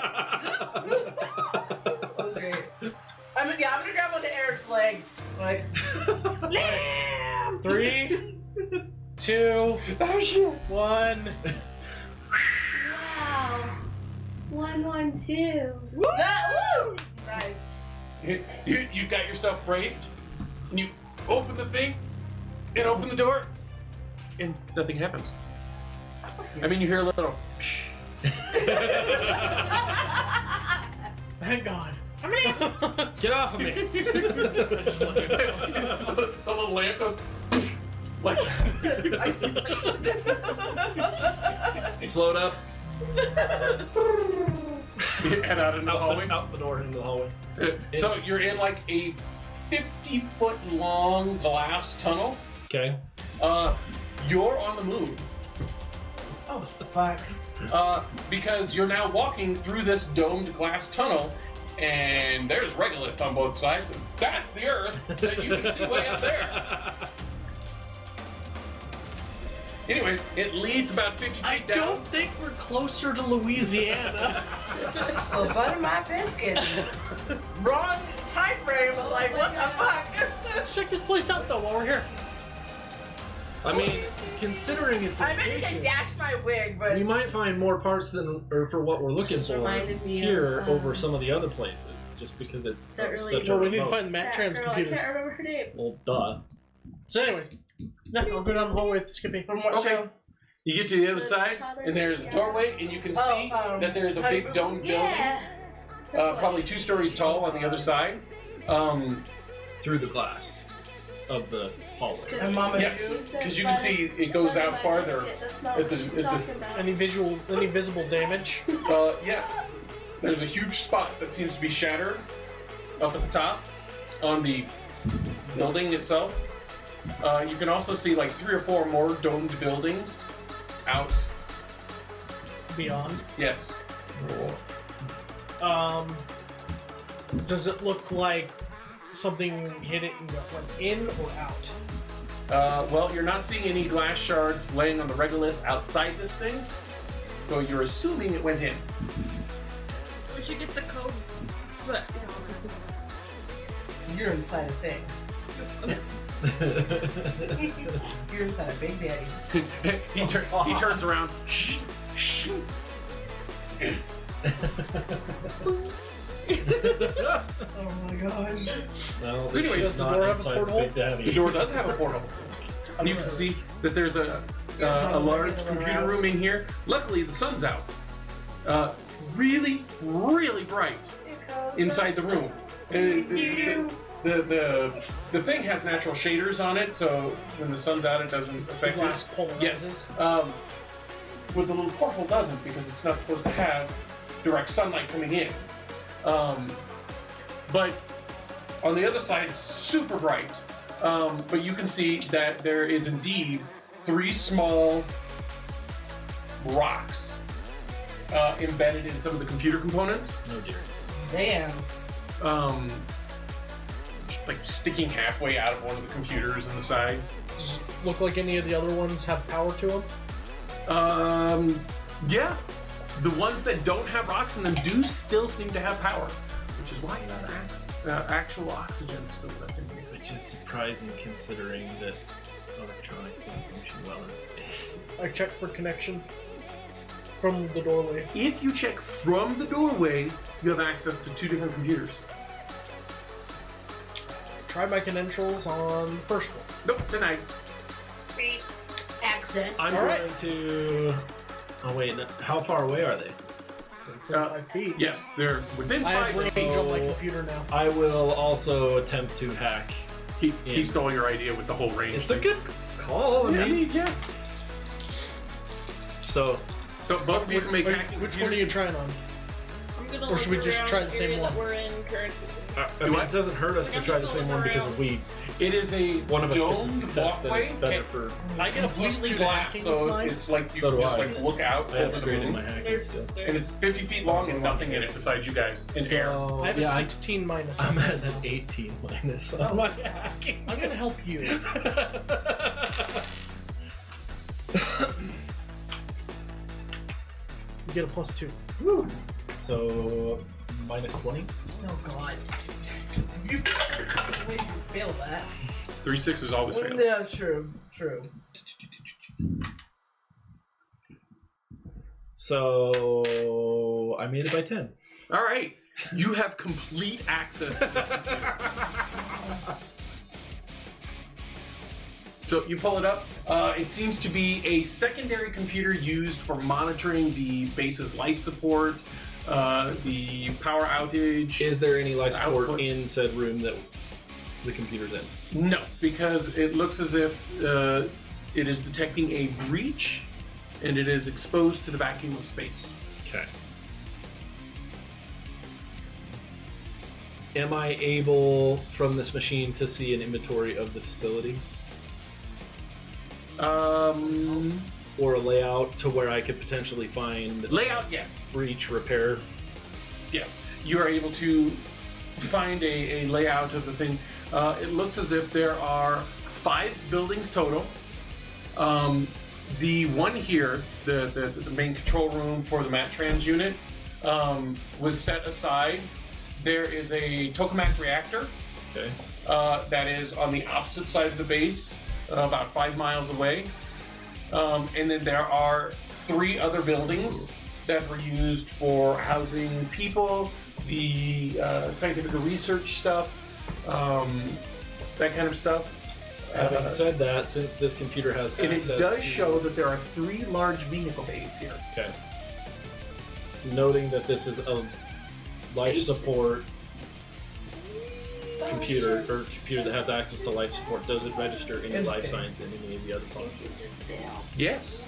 That was great. I'm gonna grab onto Eric's leg. Like, 3, 2, 1. Wow. 112. woo! Nice. You got yourself braced, and you open the thing, and open the door, and nothing happens. I mean, you hear a little. Thank God. Get off of me! The little lamp goes. Like. I see. Float up, And out in the hallway. out the door into the hallway. So you're in like a 50-foot long glass tunnel. Okay. You're on the move. Oh, fuck. Because you're now walking through this domed glass tunnel, and there's regolith on both sides, and that's the Earth that you can see way up there. Anyways, it leads about 50 feet I down. don't think we're closer to Louisiana. Well, butter my biscuit. Wrong time frame, but like, what the fuck? Let's check this place out though while we're here. I mean, considering it's I meant to say dash my wig, but we might find more parts than or for what we're looking Just for reminded me here of, over some of the other places, just because it's That really- such a Well, we need to remote- find Matt Tran's Girl, I computer. can't remember her name. Well, duh. So anyways, no, I'll go down the hallway with Skippy. from what Okay. show? You get to the other The side, toddlers and there's a and doorway, and you can Oh, see that there's a Honey big Boo domed building, Yeah. probably 2 stories tall on the other side. Through the glass of the hallway. And Mama Yes. Jew? Because you can see it goes out farther. That's not at what the- she's at the- talking about. Any visible damage? Yes. There's a huge spot that seems to be shattered up at the top on the building itself. You can also see like 3 or 4 more domed buildings out. Beyond. Yes. Does it look like something hit it and went in or out? Well, you're not seeing any glass shards laying on the regolith outside this thing, so you're assuming it went in. We should get the code. But, You're inside a thing. You're inside a Big Daddy. he turns around. Shh, shh. Oh my gosh. No, So anyways, it's does the not door have a inside porthole? Big Daddy. The door does have a portal. And you can see that there's a large computer room in here. Luckily, the sun's out. Really, really bright inside the room. The thing has natural shaders on it, so when the sun's out, it doesn't The affect glass it. polarizes. Yes. What the little portal doesn't, because it's not supposed to have direct sunlight coming in. But on the other side, it's super bright. But you can see that there is indeed 3 small rocks embedded in some of the computer components. Oh dear. Damn. Like sticking halfway out of one of the computers on the side. Does it look like any of the other ones have power to them? Yeah. The ones that don't have rocks in them do still seem to have power, which is why you have actual oxygen still left in here. Which is surprising considering that electronics don't function well in space. I checked for connection from the doorway. If you check from the doorway, you have access to 2 different computers. Try my credentials on the first one. Nope, denied. Access. I'm All right. going to. Oh wait, no. How far away are they? 5 feet. Yes, they're within I have 5 range feet. on my computer now. I will also attempt to hack. He stole your idea with the whole range. It's a thing. good call. I mean, yeah. so So both of you can make Wait, hacking which one are you trying on? I'm gonna Or look should we just around try the same area one? that we're in currently. I mean, it doesn't hurt us to try the same one because if we It is a one of us gets a domed success, then walkway. it's better for. I get a plus Completely 2 to glass, hacking so with mine. it's like you So can do just I. like look out I over the upgraded moon, my hacking skill. and it's 50 feet long and nothing in it besides you guys in air. So, I have a yeah, 16 minus. I'm at an 18 minus on my hacking. I'm gonna help you. You get a plus 2. So minus 20. Oh god. You fail that. 3 6s always fail. Yeah, true. True. So I made it by 10. All right, you have complete access to this. So you pull it up. It seems to be a secondary computer used for monitoring the base's life support, the power outage. Is there any life support Output. in said room that the computer's in? No, because it looks as if it is detecting a breach, and it is exposed to the vacuum of space. Okay. Am I able from this machine to see an inventory of the facility? or a layout to where I could potentially find Layout, yes. breach repair? Yes. You are able to find a layout of the thing. It looks as if there are 5 buildings total. The one here, the main control room for the Matrans unit, was set aside. There is a tokamak reactor Okay. that is on the opposite side of the base, about 5 miles away. And then there are 3 other buildings that were used for housing people, the scientific research stuff, that kind of stuff. Having said that, since this computer has And it access does to- show that there are 3 large vehicle bays here. Okay. Noting that this is a life support computer or computer that has access to life support, does it register any life signs in any of the other functions? Yes.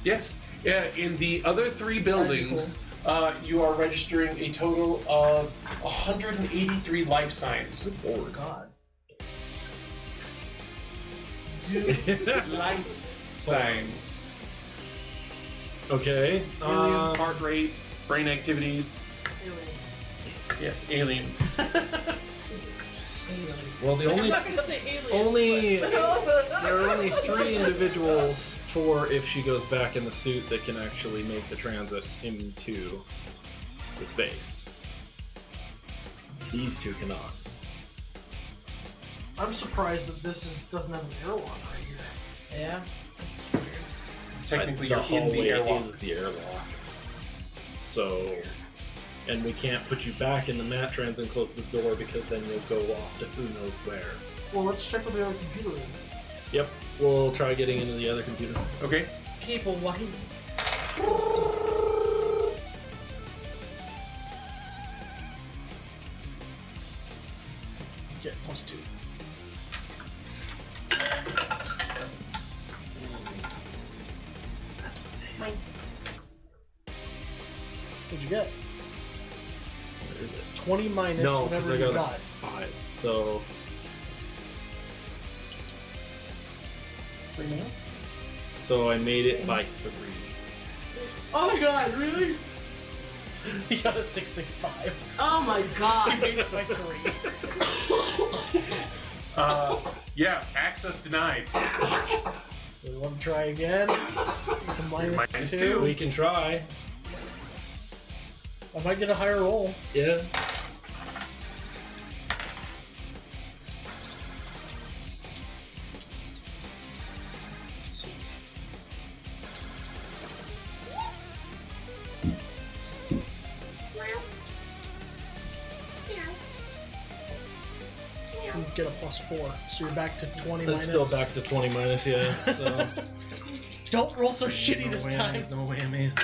Yes. In the other 3 buildings, you are registering a total of 183 life signs. Oh God. Life signs. Okay. Aliens, heart rates, brain activities. Yes, aliens. Well, the I'm not gonna say only aliens. there are only 3 individuals for if she goes back in the suit that can actually make the transit into the space. These 2 cannot. I'm surprised that this doesn't have an airlock right here. Yeah, that's weird. Technically, the you're in the hallway airlock. is the airlock. So, and we can't put you back in the Matrans and close the door because then you'll go off to who knows where. Well, let's check what the other computer is. Yep, we'll try getting into the other computer. Okay. Keep away. Get +2. What'd you get? Where is it? 20 minus No, because whatever I you got got. a 5. So, I made it by 3. Oh my god, really? You got a 665. Oh my god. You made it by 3. Yeah, access denied. We want to try again. With a Minus 2. 2. We can try. I might get a higher roll. Yeah. You get a +4, so you're back to 20 That's minus. still back to 20 minus, yeah. So. Don't roll so shitty no this whammies, time. No whammies.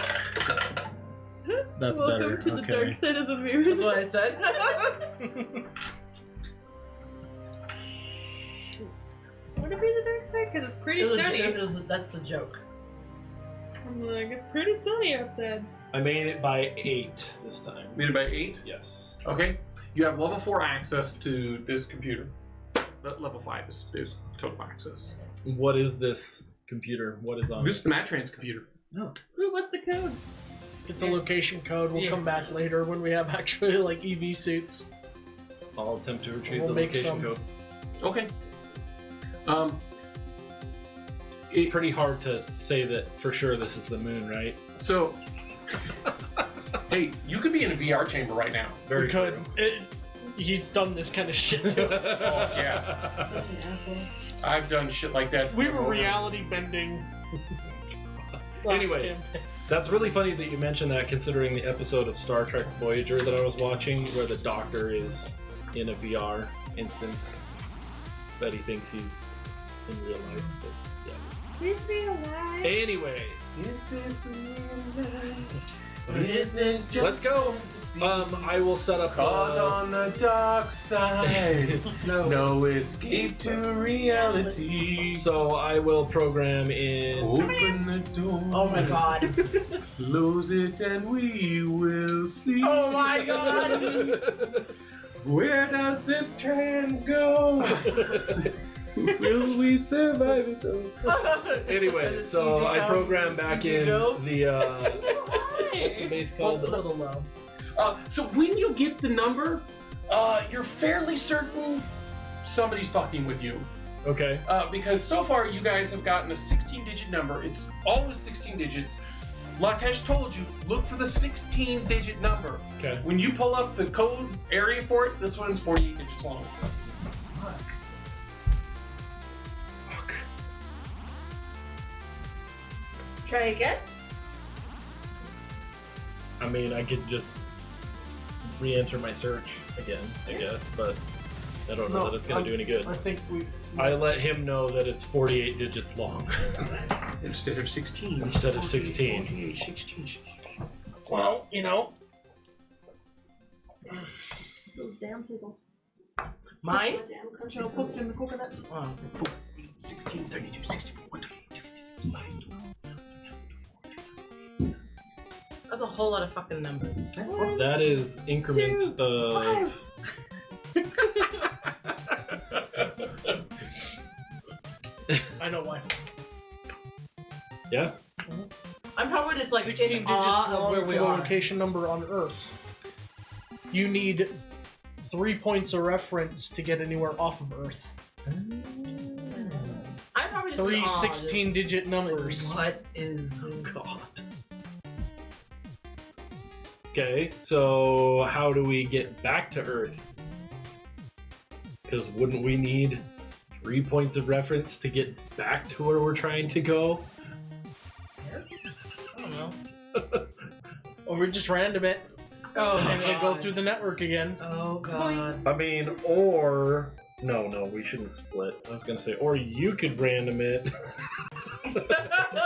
That's Welcome better. to the Okay. dark side of the moon. That's what I said. Would it be the dark side? Because it's pretty sunny. That's the joke. I'm like, it's pretty sunny outside. I made it by 8 this time. Made it by 8. Yes. Okay. You have level 4 access to this computer. Level 5 is total access. What is this computer? What is on This it? is the Matrans computer. No. Ooh, what's the code? Get the location code. We'll come back later when we have actually like EV suits. I'll attempt to retrieve We'll the make location some. code. Okay. It's pretty hard to say that for sure this is the moon, right? So, hey, you could be in a VR chamber right now. Very We could. true. He's done this kind of shit too. Oh, yeah. That's an asshole. I've done shit like that. We were reality bending. last Anyways. campaign. That's really funny that you mentioned that, considering the episode of Star Trek Voyager that I was watching, where the Doctor is in a VR instance that he thinks he's in real life. It's, yeah. Please be alive. Anyways, Is this real life? Is this just let's go. I will set up. Caught on the dark side. no? No escape to reality. So I will program in. Open the door. Oh my god. Close it and we will see. Oh my god. Where does this trans go? Will we survive it though? Anyway, so I programmed back in the what's the base called? What's the little low? So when you get the number, you're fairly certain somebody's fucking with you. Okay. Because so far you guys have gotten a 16-digit number. It's always 16 digits. Lakesh told you, look for the 16-digit number. Okay. When you pull up the code area for it, this one's 48 digits long. Try again? I mean, I could just re-enter my search again, I guess, but I don't know that it's going to do any good. I think I let him know that it's 48 digits long Instead of 16. instead of 16. 48, 16. Well, you know, Those damn pickles. Mine? Damn country. No cooks in the coconut. 16, 32, 64, 28, 56, That's a whole lot of fucking numbers. That is increments of. I know why. Yeah? I'm probably just like 16 in digits awe of long where for we the are. location number on Earth. You need 3 points of reference to get anywhere off of Earth. I'm probably just Three in awe. 16-digit numbers. What is this? God. Okay, so how do we get back to Earth? Because wouldn't we need 3 points of reference to get back to where we're trying to go? I don't know. Or we just random it Oh my and then go god. through the network again. Oh god. I mean, or... No, we shouldn't split. I was gonna say, or you could random it.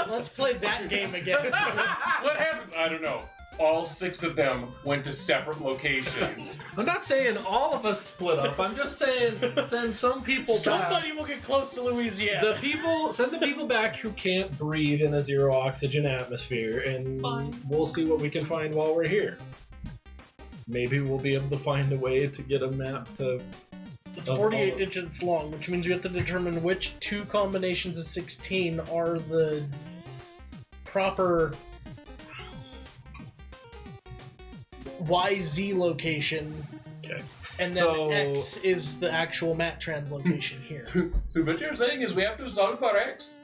Let's play that game again. What happens? I don't know. All 6 of them went to separate locations. I'm not saying all of us split up. I'm just saying send some people back. Somebody will get close to Louisiana. Send the people back who can't breathe in a zero oxygen atmosphere, and Fine. we'll see what we can find while we're here. Maybe we'll be able to find a way to get a map to. It's 48 digits long, which means we have to determine which 2 combinations of 16 are the proper YZ location. Okay. And then So- X is the actual Mattrans location here. So what you're saying is we have to solve for X?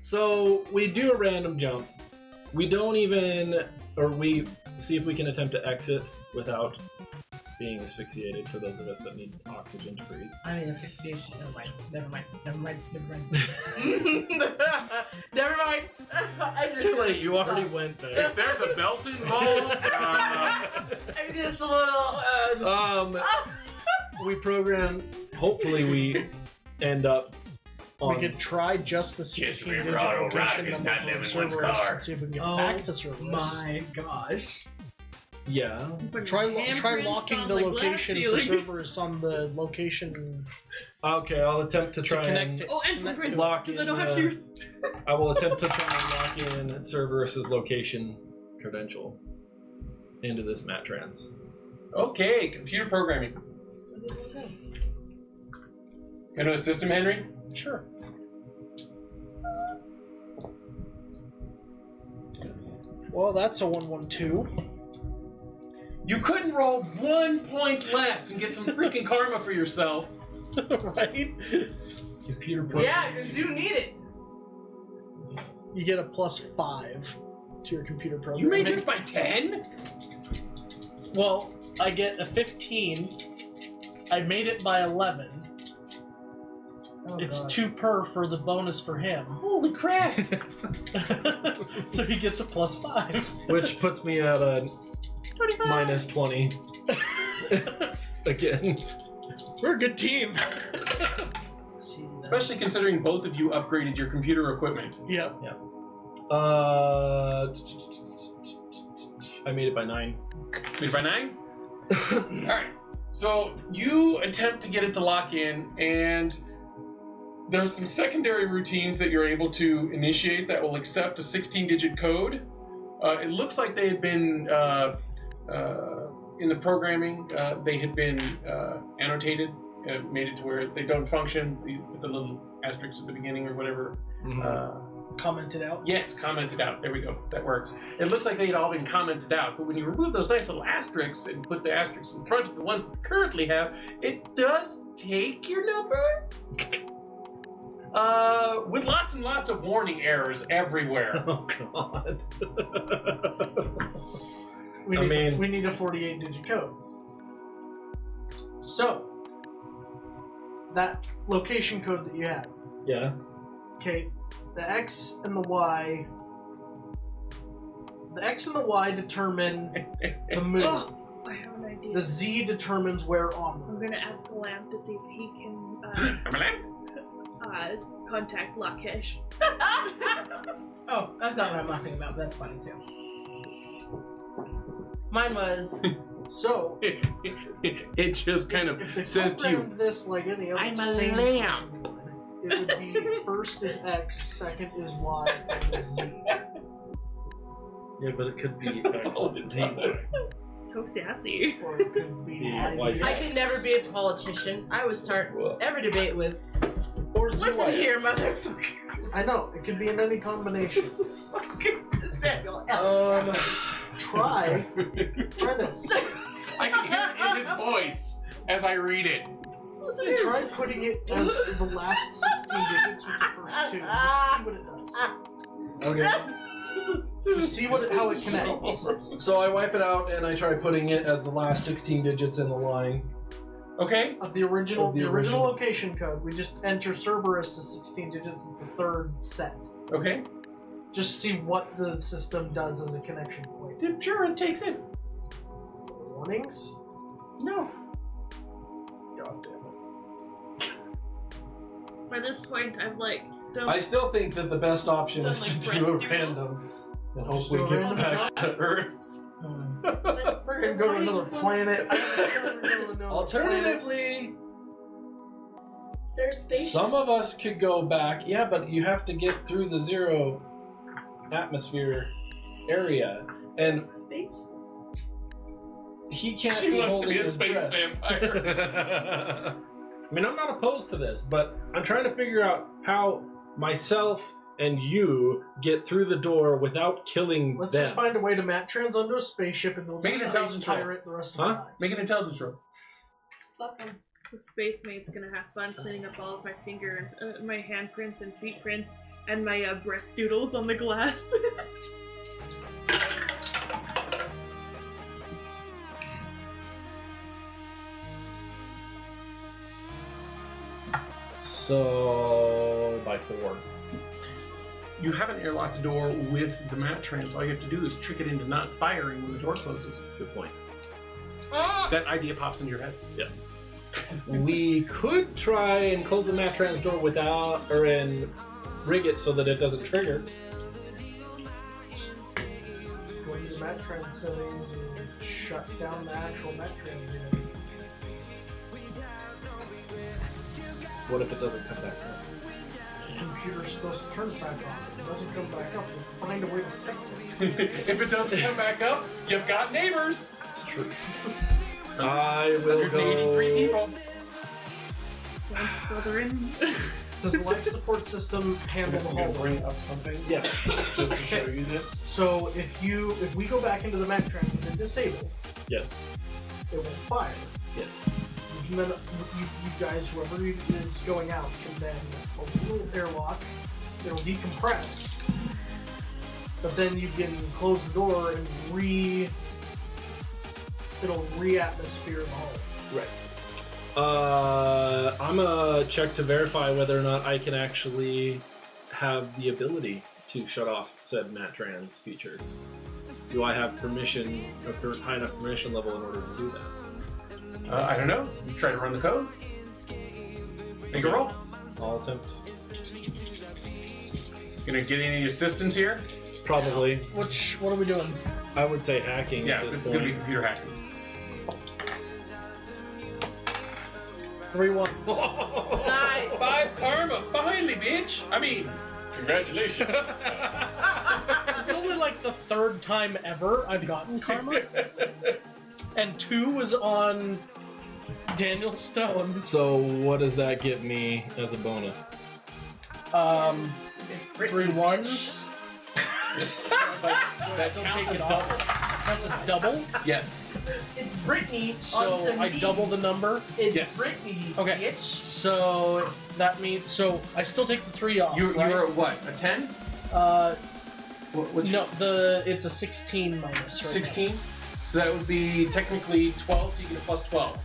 So we do a random jump. We don't even, or we see if we can attempt to exit without being asphyxiated for those of us that need oxygen to breathe. I mean, asphyxiation. Never mind. Never mind. It's too late. You already went there. If there's a belt involved, I'm just a little. We program. Hopefully, we end up on. We could try just the 16-digit location number for Cerberus and see if we can get back to Cerberus. My gosh. Yeah. Try Handprints locking on the the glass location for ceiling. Cerberus on the location Okay, I'll attempt to try connect and it. Oh, and Connect footprints. to- lock Because in. I don't have shoes. I will attempt to try and lock in Cerberus's location credential into this Mattrans. okay, computer programming. You know a system, Henry? Sure. Well, that's a 112. You couldn't roll 1 point less and get some freaking karma for yourself. Right? Computer programming. Yeah, because you need it. You get a +5 to your computer You programming. made yours by 10? Well, I get a 15. I made it by 11. Oh, It's God. 2 per for the bonus for him. Holy crap! So he gets a +5. Which puts me at a 25. minus 20. Again. We're a good team. Especially considering both of you upgraded your computer equipment. Yep. I made it by 9. Made by 9? Alright. So you attempt to get it to lock in, and there's some secondary routines that you're able to initiate that will accept a 16-digit code. It looks like they had been in the programming. They had been annotated made it to where they don't function. With the little asterisks at the beginning or whatever. Commented out. Yes, commented out. There we go. That works. It looks like they had all been commented out, but when you remove those nice little asterisks and put the asterisks in front of the ones that they currently have, it does take your number. With lots and lots of warning errors everywhere. Oh God. We I need, mean- we need a 48-digit code. So, that location code that you had. Yeah. Okay, the X and the Y. The X and the Y determine the moon. Oh, I have an idea. The Z determines where on the I'm moon. gonna ask Lamp to see if he can contact Lakesh. Oh, that's not what I'm laughing about. That's funny too. Mine was. So, It just kind of if they says to you, programmed this like any other I'm a sane lamb. person would, it would be first is X, second is Y, and is Z. Yeah, but it could be That's all it does. So sassy. Or it could be Yeah, YZ. I can never be a politician. I would start every debate with, Or listen ZYX. here, motherfucker. I know, it could be in any combination. Samuel L. Try this. I can hear it in his voice as I read it. Try putting it as the last 16 digits with the first two. Just see what it does. Okay. Just see how it connects. So I wipe it out and I try putting it as the last 16 digits in the line. Okay. Of the original, Of the the original original. location code, we just enter Cerberus as 16 digits as the third set. Okay. Just see what the system does as a connection point. Sure, it takes it. Warnings? No. God damn it. By this point, I'm like, don't. I still think that the best option Done is like to do a Brett random and Just hope we do a get random back jump? to Earth. We're gonna go to another planet. Alternatively, There's spaceships. some of us could go back. Yeah, but you have to get through the 0 atmosphere area, and Space? he can't She be wants to holding be a his space breath. vampire. I mean, I'm not opposed to this, but I'm trying to figure out how myself and you get through the door without killing Let's them. just find a way to mat trans onto a spaceship and we'll Make just an space intelligence roll. pirate the rest of Huh? our lives. Make an intelligence roll. Fuck 'em. The space mate's gonna have fun cleaning up all of my finger and my handprints and feet prints and my breath doodles on the glass. So by 4. You haven't airlocked the door with the mat trans. All you have to do is trick it into not firing when the door closes. Good point. That idea pops into your head. Yes. We could try and close the Matrans door without, or and rig it so that it doesn't trigger. Go into the mat trans settings and shut down the actual mat trans unit. What if it doesn't come back up? The computer's supposed to turn back on. If it doesn't come back up, we'll find a way to fix it. If it doesn't come back up, you've got neighbors. It's true. I will 183 go. people. Does the life support system handle the hallway? Bring up something. Yeah. Just to show you this. So if we go back into the mat trans and then disable, Yes. it won't fire. Yes. And then you guys, whoever is going out, can then open a little airlock. It'll decompress, but then you can close the door and it'll re-atmosphere the hall. Right. I'm gonna check to verify whether or not I can actually have the ability to shut off said Matrans feature. Do I have permission, a high enough permission level in order to do that? I don't know. You try to run the code. Make a roll. I'll attempt. Gonna get any assistance here? Probably. What are we doing? I would say hacking Yeah, at this this is gonna be point. computer hacking. 3 1. Nice. 5 karma, finally, bitch. I mean, congratulations. It's only like the 3rd time ever I've gotten karma. And 2 was on Daniel Stone. So what does that get me as a bonus? 3 ones. That Still counts take as it off. That's a double. Yes. It's Brittany. So on the I knee. double the number. It's Yes. Brittany. Okay. Bitch. So that means I still take the 3 off. You right? were at what? A 10? What's No, it's a 16 minus right 16? So that would be technically 12, so you get a plus 12.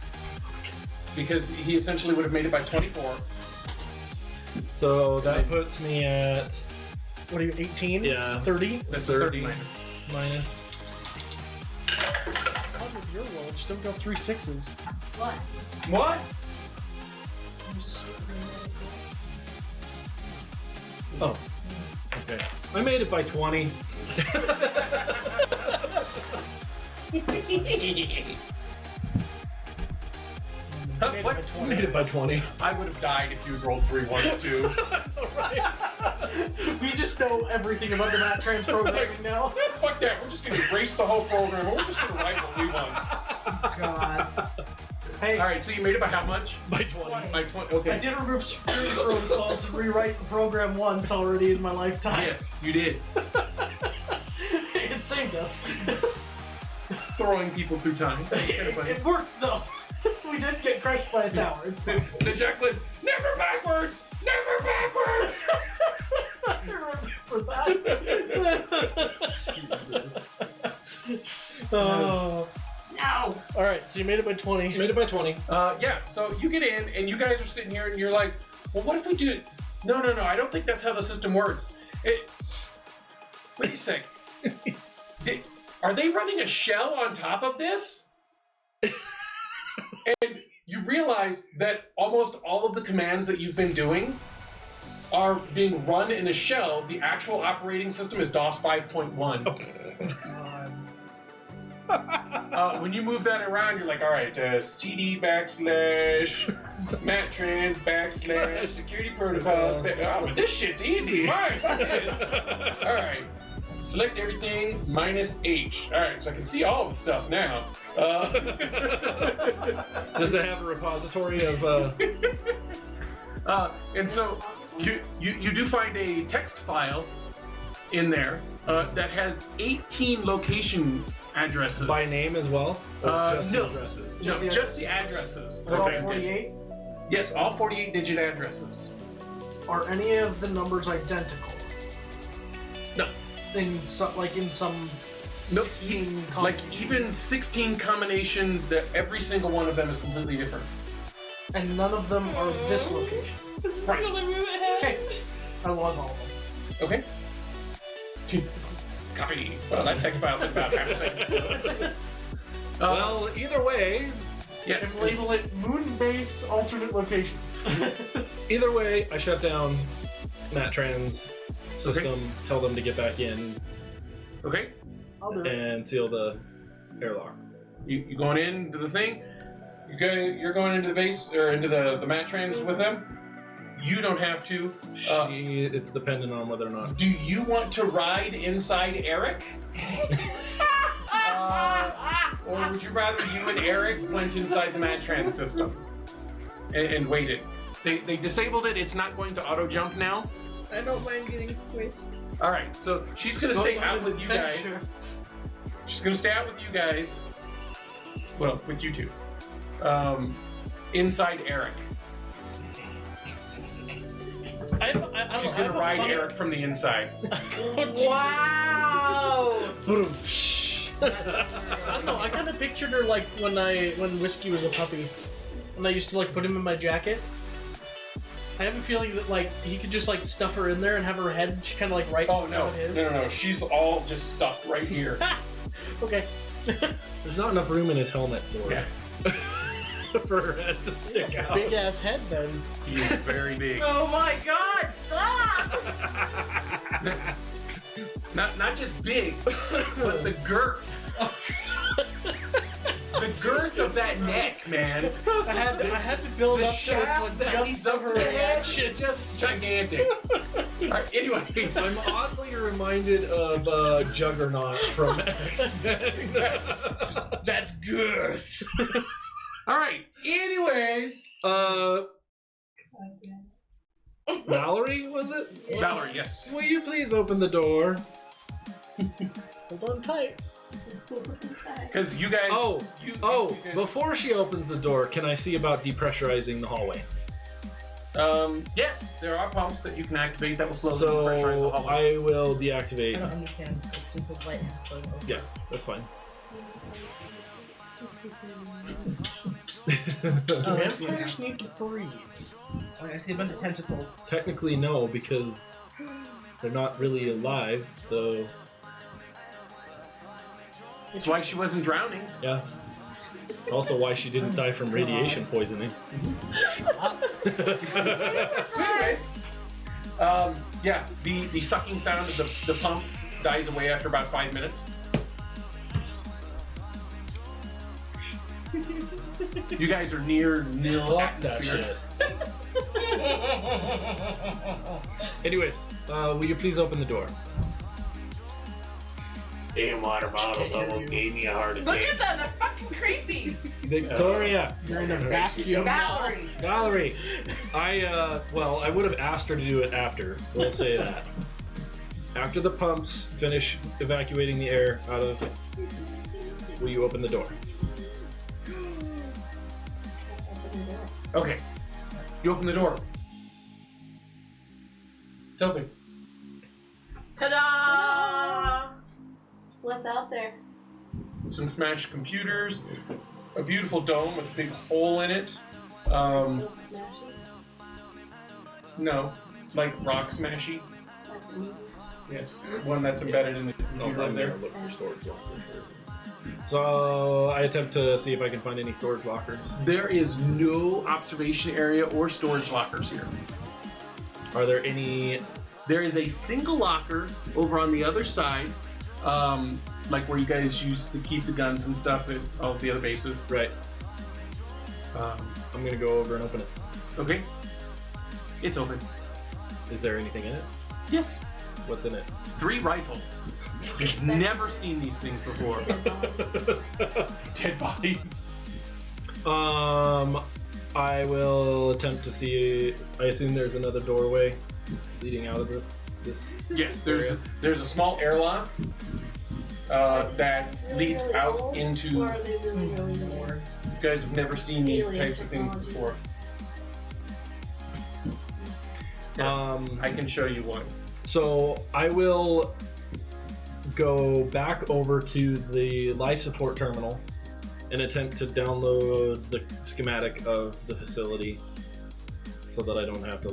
Because he essentially would have made it by 24. So that puts me at now. What are you, 18? Yeah. 30? That's a 30 minus. minus. God, with your roll, still got 3 6s. What? What? Oh. Okay. I made it by 20. Huh, what? I made it by 20. I would have died if you had rolled 3 1s too. We just know everything about the Matt Trans programming now. Fuck that, we're just gonna erase the whole program. We're just gonna write what we want. God. Hey, Alright, so you made it by how much? By 20. By 20. I Okay. did remove security protocols and rewrite the program once already in my lifetime. Yes, you did. It saved us. Throwing people through time. That's kind of funny. It worked though. We did get crushed by a tower. It's fine. The Jacqueline, never backwards! Never backwards! For that. Oh. No. All right, so you made it by 20. Made it by 20. Yeah, so you get in, and you guys are sitting here, and you're like, well, what if we do... No, I don't think that's how the system works. Wait a sec. Are they running a shell on top of this? And you realize that almost all of the commands that you've been doing are being run in a shell. The actual operating system is DOS 5.1. When you move that around, you're like, all right, CD / Matt Trans / security protocols. Oh, but this shit's easy. Fine, fuck this. All right. Select everything -H. All right, so I can see all the stuff now. Does it have a repository of And so you do find a text file in there that has 18 location addresses. by name as well? Or just no. the addresses? Just the addresses. They're all Okay. 48. Yes, all 48-digit addresses. Are any of the numbers identical? No. In some, Nope. 16 Like even 16 combination, that every single one of them is completely different. and none of them are this location. Right. Okay. I log all of them. Okay. Copy. Well, that text file took about half a second. Well, either way, Yes. And label it Moonbase alternate locations. either way, I shut down Matt Trans system, tell them to get back in, Okay. I'll do it. and seal the airlock. You going into the thing? You're going into the base or into the Matt Trans with them? You don't have to. It's dependent on whether or not. Do you want to ride inside Eric? Or would you rather you and Eric went inside the Matt Trans system and waited? They disabled it. It's not going to auto jump now. I don't mind getting squished. All right, so she's gonna Go stay on out an with you guys. adventure. She's gonna stay out with you guys. Well, with you two. Inside Eric. She's gonna ride Eric from the inside. Wow. I don't know. I kind of pictured her like when Whiskey was a puppy, when I used to like put him in my jacket. I have a feeling that like he could just like stuff her in there and have her head just kind of like right. Oh no, on his. no! She's all just stuffed right here. Okay. There's not enough room in his helmet for Yeah. for her head to stick out. Big ass head then. He is very big. Oh my God! Stop! Not just big, but the girth. The girth of that neck, man. I had to build The up to shaft this that one leads just up for to her the head reaction. is just gigantic. Alright, anyways. I'm oddly reminded of Juggernaut from X-Men. That girth. All right. Anyways, Valerie, was it? Valerie, yes. Will you please open the door? Hold on tight. Because you guys. Oh, you guys- before she opens the door, can I see about depressurizing the hallway? Yes, there are pumps that you can activate that will slowly pressurize the So hallway. I will I deactivate. don't understand. It's simple light and flow. Yeah, that's fine. Vampires need to breathe. Oh, I see a bunch of tentacles. Technically, no, because they're not really alive. So That's why she wasn't drowning. yeah. Also, why she didn't die from radiation poisoning. So anyways, yeah, the sucking sound of the pumps dies away after about 5 minutes. You guys are near nil Fuck that atmosphere. shit. Anyways, will you please open the door? Hey, water bottle double gave me a heart Look attack. at them, they're fucking creepy. Victoria, You're in a vacuum. Valerie. Valerie, I would have asked her to do it after. We'll say that. After the pumps finish evacuating the air out of, will you open the door? Okay. You open the door. It's open. Ta-da! What's out there? Some smashed computers, a beautiful dome with a big hole in it. Don't smash it. No, like rock smashy. Like the movies. Yes, one that's embedded in the computer over there. Look for storage lockers. So I attempt to see if I can find any storage lockers. There is no observation area or storage lockers here. Are there any? There is a single locker over on the other side, like where you guys used to keep the guns and stuff at all of the other bases. Right. I'm gonna go over and open it. Okay. It's open. Is there anything in it? Yes. What's in it? 3 rifles. You've never seen these things before. Dead bodies. I will attempt to see. I assume there's another doorway leading out of this. Yes, area. there's a small airlock that leads Really out old, into. Or are they really, really new? You guys have never seen these Alien types of things technology. before. I can show you one. So I will go back over to the life support terminal and attempt to download the schematic of the facility so that I don't have to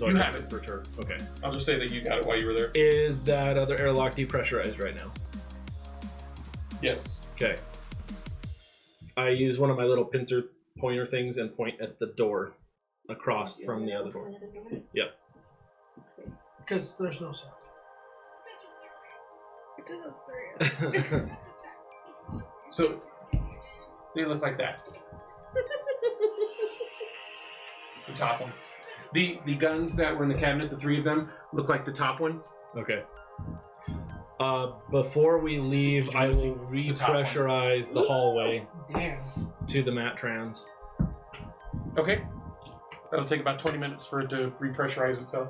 You have it. return. Okay. I'll just say that you got it while you were there. Is that other airlock depressurized right now? Yes. Okay. I use one of my little pincer pointer things and point at the door across from the other door. Yep. Because there's no sound. So they look like that. The top one. The guns that were in the cabinet, the 3 of them, look like the top one. Okay. Before we leave, Did you I wanna see will what's the top one? repressurize the hallway Damn. to the Matrans. Okay. That'll take about 20 minutes for it to repressurize itself.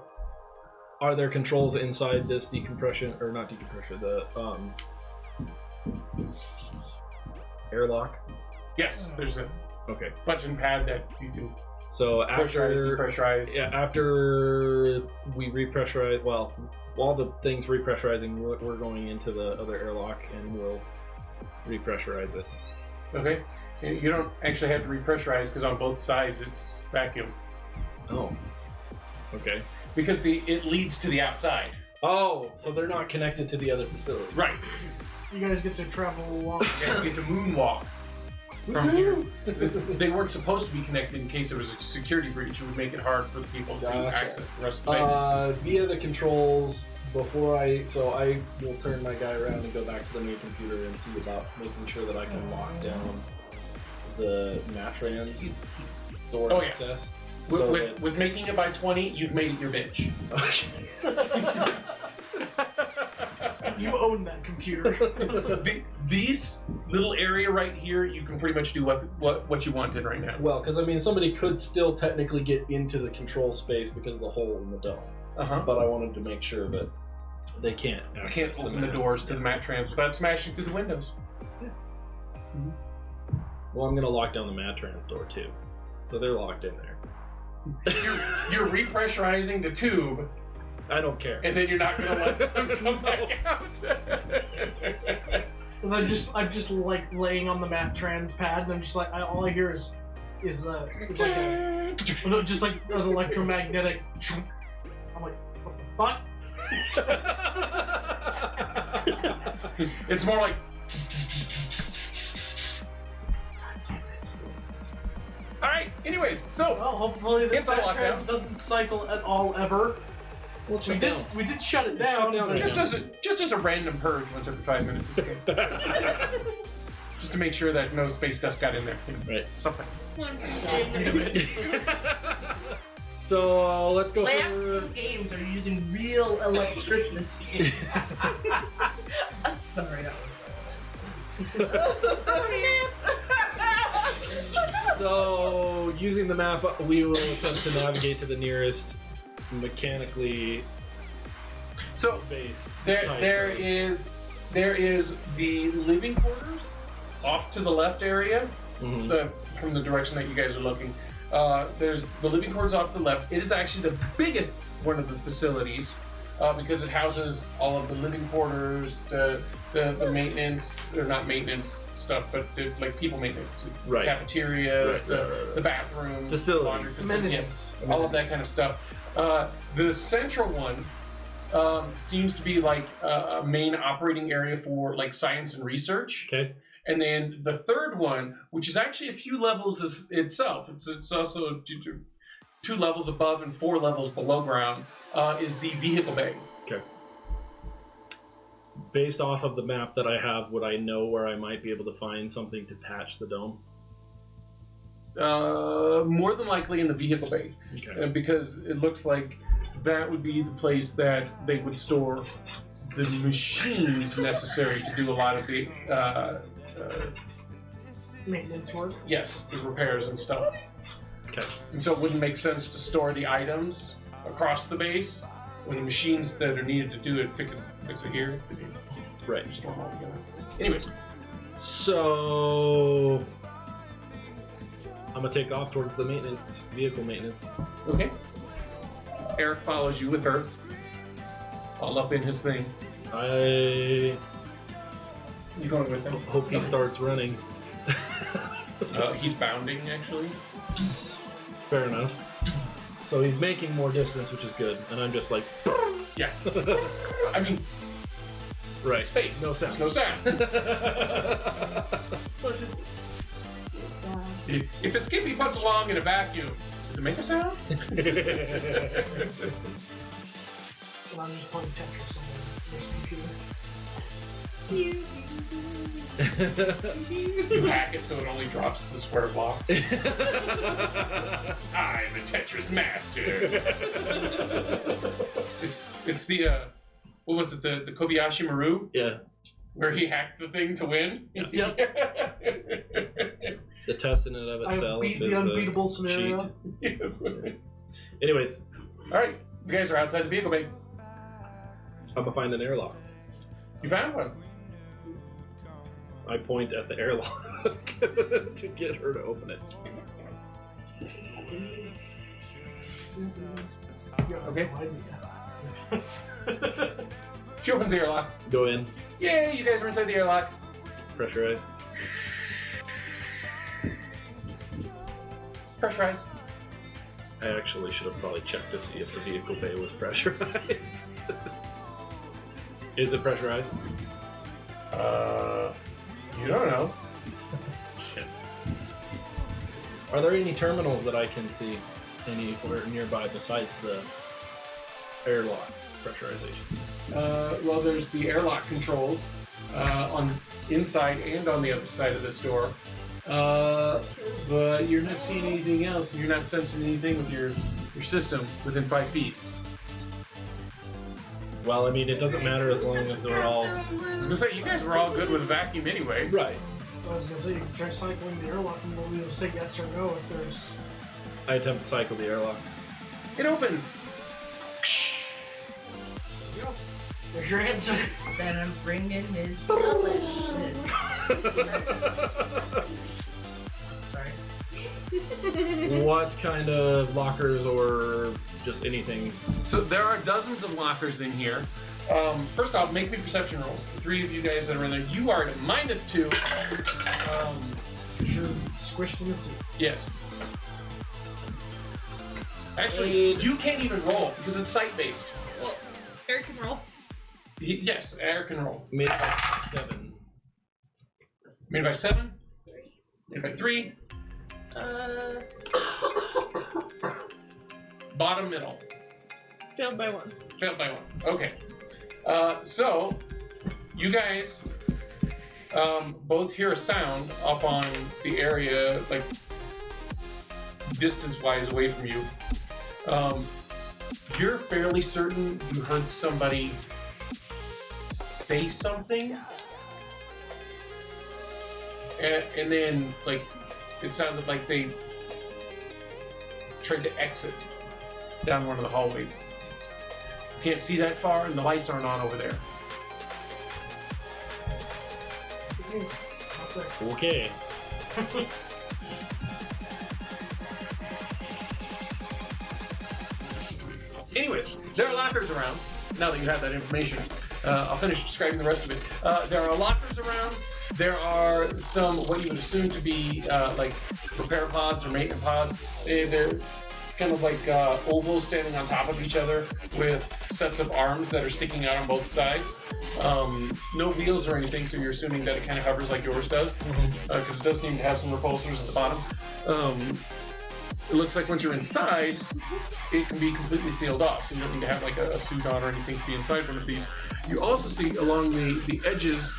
Are there controls inside this decompression, or not decompression, the airlock? Yes, there's a Okay. button pad that you can So pressurize, after depressurize. yeah, after we repressurize, well, while the thing's repressurizing, we're going into the other airlock and we'll repressurize it. Okay. You don't actually have to repressurize because on both sides it's vacuum. Oh. Okay. Because it leads to the outside. Oh, so they're not connected to the other facility. Right. You guys get to travel along. You guys get to moonwalk from here. They weren't supposed to be connected in case there was a security breach. It would make it hard for the people to Gotcha. access the rest of the base. Via the controls, so I will turn my guy around and go back to the main computer and see about making sure that I can lock down the Matrans door Oh, yeah. access. With, So with making it by 20, you've made it your bitch. You own that computer. These little area right here, you can pretty much do what you wanted right now. Well, because I mean, somebody could still technically get into the control space because of the hole in the dome. But I wanted to make sure that they can't. You can't open the doors to the mat trams without smashing through the windows. Well, I'm gonna lock down the mat trans door too, so they're locked in there. You're repressurizing the tube, I don't care. and then you're not gonna let them come back out. Because I'm just like laying on the mat trans pad, and I'm just like, all I hear is it's like just like an electromagnetic. I'm like, what the fuck? It's more like. All right. Anyways, so Well, hopefully this Inside mat lockdown. trans doesn't cycle at all ever. We'll We did shut it down. down but- just as a random purge once every 5 minutes, is okay. Just to make sure that no space dust got in there. Right. Stuff like Damn it. So let's go Last for. two games are using real electricity. Sorry, So using the map, we will attempt to navigate to the nearest mechanically So based. there type. is the living quarters off to the left area. Mhm. From the direction that you guys are looking. There's the living quarters off to the left. It is actually the biggest one of the facilities because it houses all of the living quarters, the maintenance, or not maintenance stuff, but like people maintenance, Right. cafeterias, Right. the bathrooms, Facilities. laundry Amenities. yes, all of that kind of stuff. The central one seems to be like a main operating area for like science and research. Okay. And then the third one, which is actually a few levels itself, it's also 2 levels above and 4 levels below ground, is the vehicle bay. Okay. Based off of the map that I have, would I know where I might be able to find something to patch the dome? More than likely in the vehicle bay, Okay. because it looks like that would be the place that they would store the machines necessary to do a lot of the Maintenance work. yes, the repairs and stuff. Okay. And so it wouldn't make sense to store the items across the base when the machines that are needed to do it fix it here. Right. Store them all together. Anyways, So I'm gonna take off towards the vehicle maintenance. okay. Eric follows you with her, all up in his thing. I You going with him? hope he starts running. He's bounding, actually. Fair enough. So he's making more distance, which is good. And I'm just like, Yeah. I mean, right. space. No sound. There's no sound. If a Skippy puts along in a vacuum, does it make a sound? And I'm just playing Tetris on this computer. You hack it so it only drops the square block. I'm a Tetris master. It's the what was it, the Kobayashi Maru, Yeah. where he hacked the thing to win? Yep. The test in and of I itself beat is the a unbeatable scenario. cheat. Yes. Anyways, Alright, you guys are outside the vehicle bay. I'm gonna find an airlock. You found one. I point at the airlock to get her to open it. Okay. She opens the airlock. Go in, Yay, you guys are inside the airlock. pressurize. Pressurized. I actually should have probably checked to see if the vehicle bay was pressurized. Is it pressurized? You don't know. Shit. Are there any terminals that I can see anywhere nearby besides the airlock pressurization? Well, there's the airlock controls on inside and on the other side of this door. But you're not seeing anything else, and you're not sensing anything with your system within 5 feet. Well, I mean, it doesn't matter as long as they're all I was gonna say, you guys were all good with a vacuum anyway. right. I was gonna say you can try cycling the airlock and we'll either say yes or no if there's. I attempt to cycle the airlock. It opens. There's your answer. Then I'm bringing his delicious. Sorry. What kind of lockers or just anything? So there are dozens of lockers in here. First off, make me perception rolls. The three of you guys that are in there, you are at -2. You're squished in the seat. Yes. Actually, you can't even roll because it's site-based. Well, Eric can roll. Yes, Eric can roll. Made by 7. Made by 7. Made by 3. Bottom middle. Failed by 1. Failed by 1. Okay. So, you guys both hear a sound up on the area, like distance-wise away from you. You're fairly certain you heard somebody say something, and then like it sounded like they tried to exit down one of the hallways. You can't see that far, and the lights aren't on over there. Okay. Anyways, there are lockers around. Now that you have that information, I'll finish describing the rest of it. There are lockers around. There are some what you would assume to be like repair pods or maintenance pods. They're kind of like ovals standing on top of each other with sets of arms that are sticking out on both sides. No wheels or anything, so you're assuming that it kind of hovers like yours does, because it does seem to have some repulsors at the bottom. It looks like once you're inside, it can be completely sealed off, so you don't need to have like a suit on or anything to be inside one of these. You also see along the edges,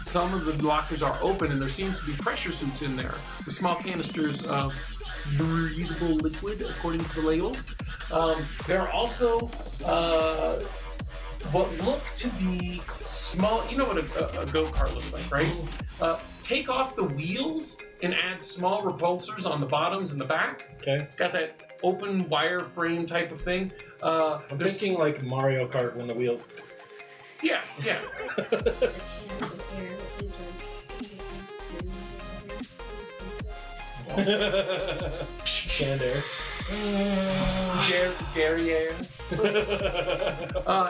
some of the lockers are open, and there seems to be pressure suits in there, with small canisters of breathable liquid, according to the labels. There are also what look to be small. You know what a go-kart looks like, right? Take off the wheels and add small repulsors on the bottoms and the back. Okay. It's got that open wire frame type of thing. I'm thinking like Mario Kart when the wheels. Yeah, yeah. Canned air. Derriere.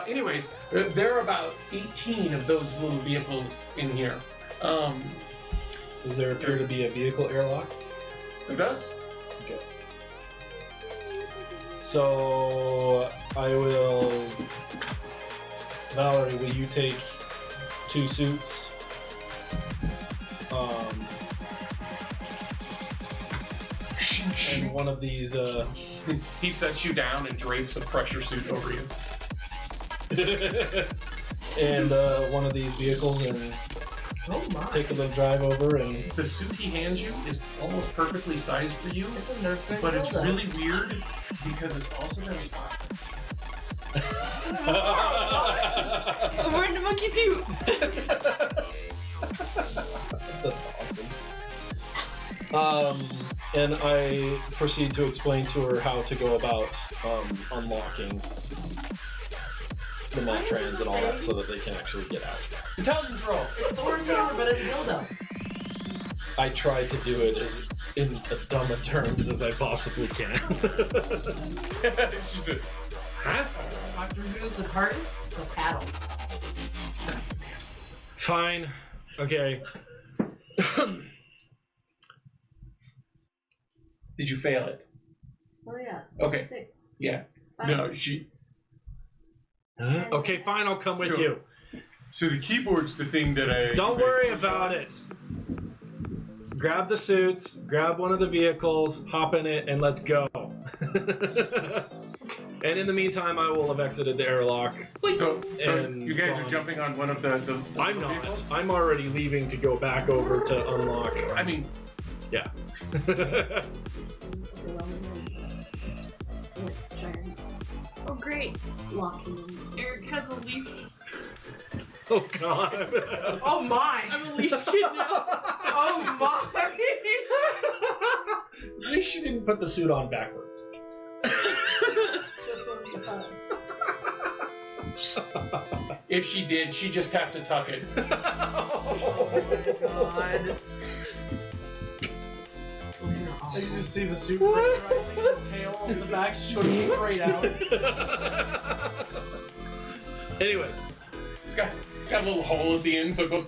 Anyways, there are about 18 of those little vehicles in here. Does there appear to be a vehicle airlock? It does. Okay. So I will. Valerie, will you take 2 suits? And one of these. He sets you down and drapes a pressure suit over you. And one of these vehicles, and take a little drive over. And the suit he hands you is almost perfectly sized for you, but it's really weird because it's also got a spot. I'm wearing the monkey suit. That's awesome. And I proceed to explain to her how to go about unlocking the Matrans and all that so that they can actually get out. Intelligence roll. It's the worst ever, but it's dildo. I tried to do it in as dumb of terms as I possibly can. She's good. Huh? Dr. Who's the hardest? The paddle. Fine. Okay. Did you fail it? Oh yeah. Okay. 6. Yeah. 5. No, she. Huh? Okay, fine. I'll come with So- you. So the keyboard's the thing that I. Don't worry about it. Grab the suits, grab one of the vehicles, hop in it, and let's go. And in the meantime, I will have exited the airlock. So And you guys are gone. jumping on one of the I'm not. vehicles? I'm already leaving to go back over to unlock. I mean, Yeah. So try and Oh great. lock him in. Eric has a leaf Oh god. Oh my! I'm a leash kid now. Oh my! At least you didn't put the suit on backwards. If she did, she'd just have to tuck it. God. You just see the suit pressurizing the tail on the back just go straight out. Anyways. It's got a little hole at the end, so it goes.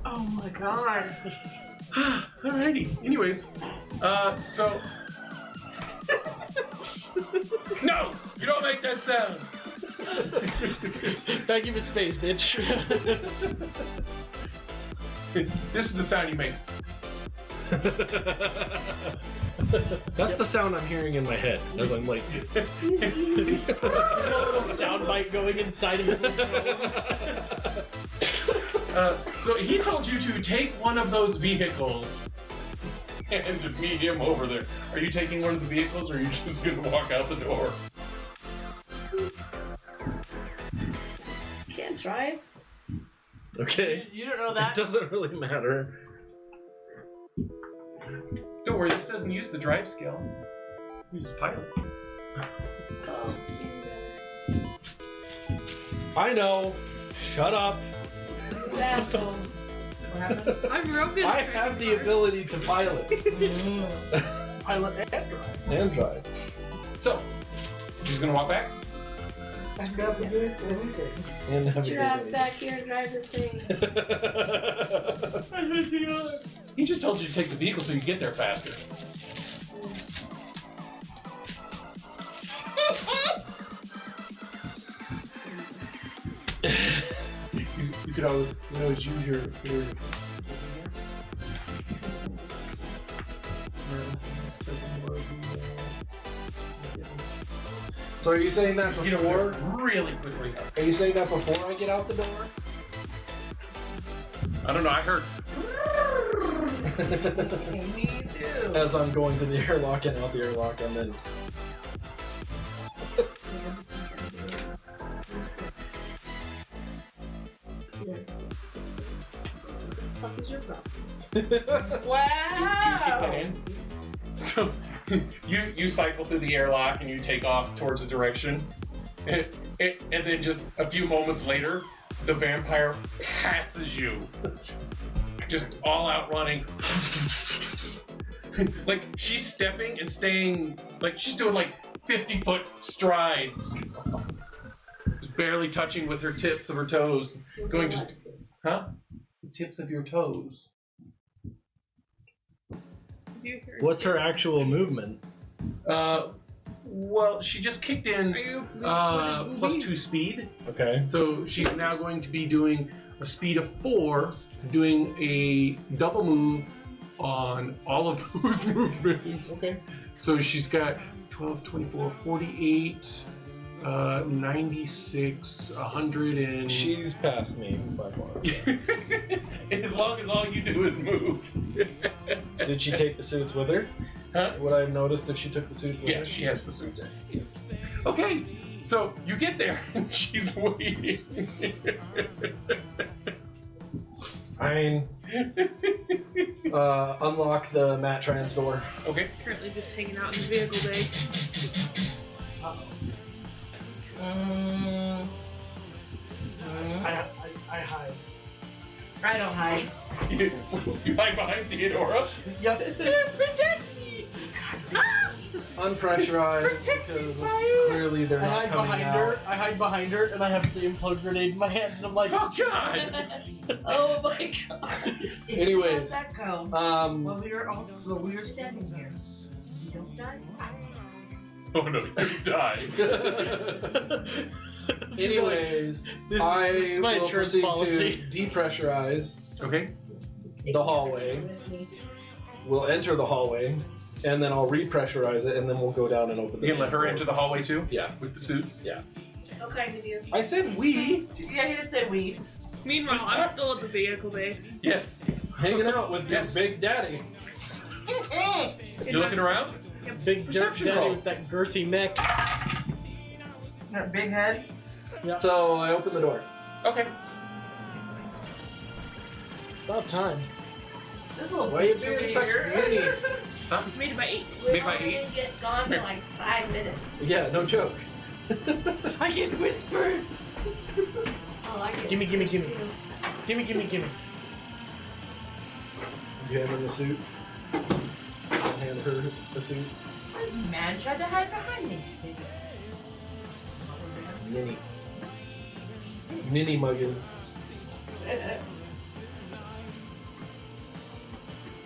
Oh my god. Alrighty. Anyways, so. No! You don't make that sound! Gotta give it space, bitch. This is the sound you make. That's the sound I'm hearing in my head as I'm like. There's a little soundbite going inside of his So he told you to take one of those vehicles and meet him over there. Are you taking one of the vehicles, or are you just going to walk out the door? Can't drive. Okay. You don't know It that? doesn't really matter. Don't worry, this doesn't use the drive skill. You just pilot. Oh, I know. Shut up. asshole. What happened? I'm real good. I at have the driving ability to pilot Pilot and drive. and drive. So, he's going to walk back? And Get your ass back here and drive this thing. He just told you to take the vehicle so you get there faster. you could always use your So are you saying that get over before? there really quickly. Are you saying that before I get out the door? I don't know, I heard. Me too. As I'm going to the airlock and out the airlock, and then. What is your problem? You keep that Wow. in. So you cycle through the airlock and you take off towards the direction, and then just a few moments later, the vampire passes you, just all out running. Like she's stepping and staying, like she's doing like 50-foot strides, just barely touching with her tips of her toes, going just, huh? The tips of your toes. You heard What's her me. actual movement? Well, she just kicked in Are you +2 speed, Okay. so she's now going to be doing a speed of 4, doing a double move on all of those movements. Okay. So she's got 12, 24, 48, 96, 100, and... She's past me by far. As long as all you do is move. Did she take the suits with her? Huh? Would I have noticed if she took the suits with Yeah, her? she has the suits. Okay, so you get there and she's waiting. I mean, unlock the mat trans door. Okay. Currently just hanging out in the vehicle bay. I hide. I don't hide. You hide behind Theodora? Yep. Protect me! Unpressurized because clearly they're I not hide coming behind out. her. I hide behind her, and I have the implode grenade in my hand, and I'm like, Oh God! Oh my god. If you Anyways, let that go, while we were standing here, you don't die. Oh no, you die. Anyways, this I is my will insurance proceed policy. to depressurize Okay. the hallway. We'll enter the hallway, and then I'll repressurize it, and then we'll go down and open the You can let her door. enter the hallway too? Yeah. With the suits? Yeah. How kind of you. I said we. Yeah, he did say we. Meanwhile, I'm still at the vehicle bay. Yes. Hanging out with Yes. Big Daddy. You looking around? Big Perception daddy roll. with that girthy mech. That big head. Yeah. So I open the door. Okay. About time. This little Why are you bitch being such here. meanies? Made it by 8. We're Made by only 8? gonna get gone for like 5 minutes. Yeah, no joke. I can whisper. Oh, I get Gimme, gimme, whispers, gimme. too. Gimme. You hand him the suit. I'll hand her the suit. This man tried to hide behind me. Mini muggins.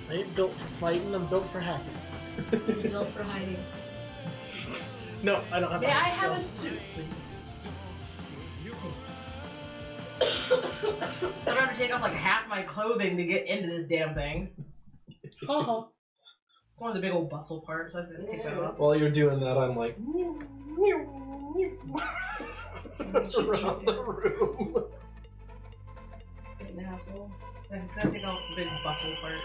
I ain't built for fighting, I'm built for hacking. He's built for hiding. No, I don't have May I hacking have a skills. suit, please? So I have to take off like half my clothing to get into this damn thing. Uh-huh. It's one of the big old bustle parts, so I have to take that off. While you're doing that, I'm like around the room. An asshole. Yeah, it's gonna take off the big bustle part.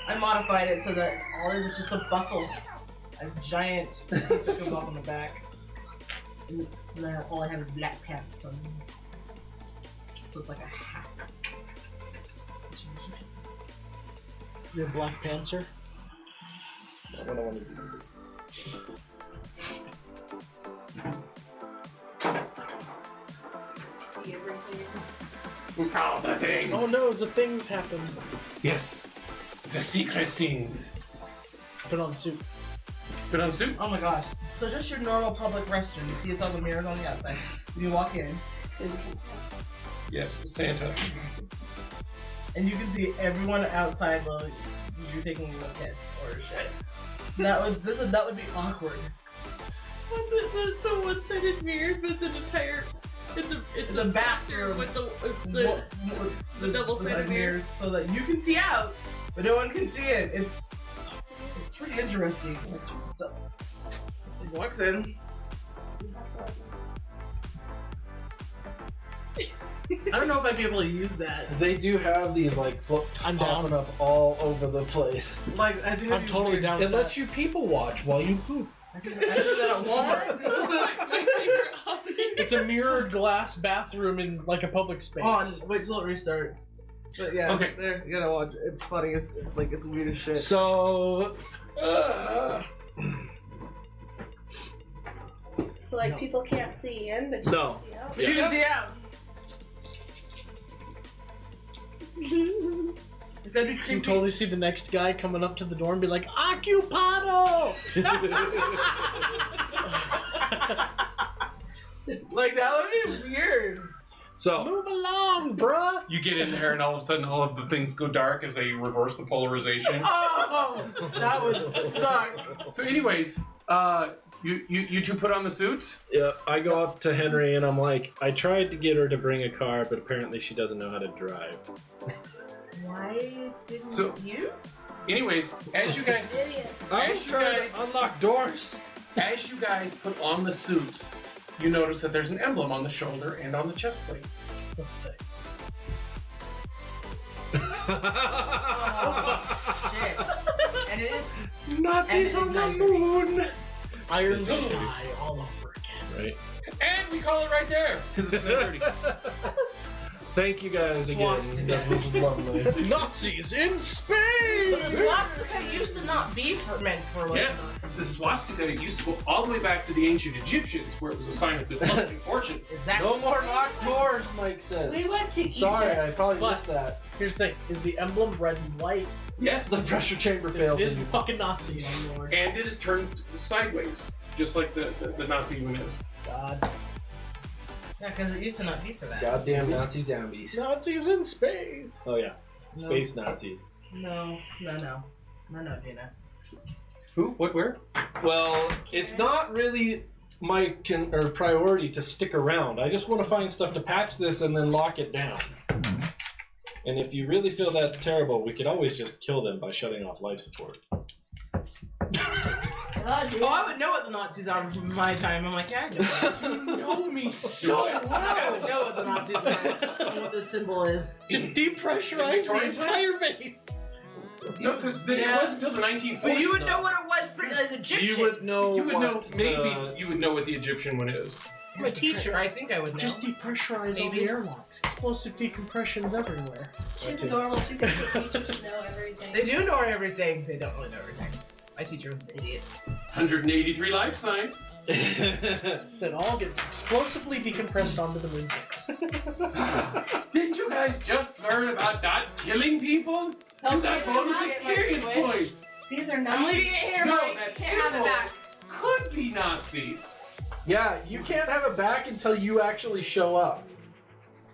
I modified it so that all it is just a bustle. A giant piece that goes off on the back. And now all I have is black pants on. So it's like a hat. You're a Black Panther? Not what I want to do. See everything. All the things. Oh no, the things happen. Yes. The secret things. Put on suit. Put on suit. Oh my gosh. So just your normal public restroom. You see it's all the mirrors on the outside. You walk in, Yes, Santa. and you can see everyone outside while you're taking a piss or shit. That would be awkward. It's the one-sided mirror, but it's an entire. It's The a bathroom with the What- the double-sided mirrors. so that you can see out, but no one can see it. It's pretty interesting. So he walks in. I don't know if I'd be able to use that. They do have these like I'm popping down. up all over the place. Like I think I'm totally down It with lets that. you people watch while you poop. I did that at Walmart. My favorite hobby. It's a mirrored glass bathroom in like a public space. Wait till it restarts. But yeah, Okay. there you gotta watch. It's funny. It's like it's weird as shit. So So like No. people can't see in, but you No. can see out. You can see out. It's gonna be You creepy. can totally see the next guy coming up to the door and be like, Occupado! Like that would be weird. so Move along, bruh! You get in there, and all of a sudden, all of the things go dark as they reverse the polarization. Oh, that would suck. So, anyways, you two put on the suits. yeah, I go up to Henry and I'm like, I tried to get her to bring a car, but apparently she doesn't know how to drive. Why didn't So- you? Anyways, as you guys, Idiot. as you guys, unlock doors. as you guys put on the suits, you notice that there's an emblem on the shoulder and on the chest plate. Shit. And it is. Nazis And on the it's moon. Iron Sky all over again. Right. And we call it right there because it's 9:30. Thank you guys again. Swastika. That was lovely. Nazis in But space! the swastika used to not be meant for like. Yes, the swastika used to go all the way back to the ancient Egyptians, where it was a sign of good luck and fortune. Exactly. No more locked doors, Mike says. We went to Sorry, I Egypt. probably But- missed that. Here's the thing, is the emblem red and white? Yes, The pressure chamber fails. This is and the fucking Nazis. Oh, Lord. and it is turned sideways, just like the Nazi one is. God. Yeah, because it used to not be for that. Goddamn Nazi zombies. Nazis in space! Oh yeah, No. space Nazis. No, Dana. Who? What? Where? Well, it's not really my priority to stick around. I just want to find stuff to patch this and then lock it down. And if you really feel that terrible, we could always just kill them by shutting off life support. Oh, dude. Oh, I would know what the Nazis are from my time. I'm like, yeah, I know. You know me so I would well! know what the Nazis are and what this symbol is. Just depressurize the Victorian entire base! No, because it Yeah. wasn't until the 1940s. But you would know what it was, pretty like Egyptian. You would know. You would know. what Maybe the- you would know what the Egyptian one is. I'm a teacher. I think I would know. Just depressurize all Maybe. the airlocks. Explosive decompressions everywhere. She's adorable. She thinks the teachers should know everything. They do know everything. They don't really know everything. My teacher was an idiot. 183 life signs. That all get explosively decompressed onto the moon surface. Did you guys just learn about not killing people? Tell You got me bonus how to get my experience Switch. points. These are not. I'm leaving it here, No, Mike. that Can't have it symbol back. could be Nazis. Yeah, you can't have it back until you actually show up.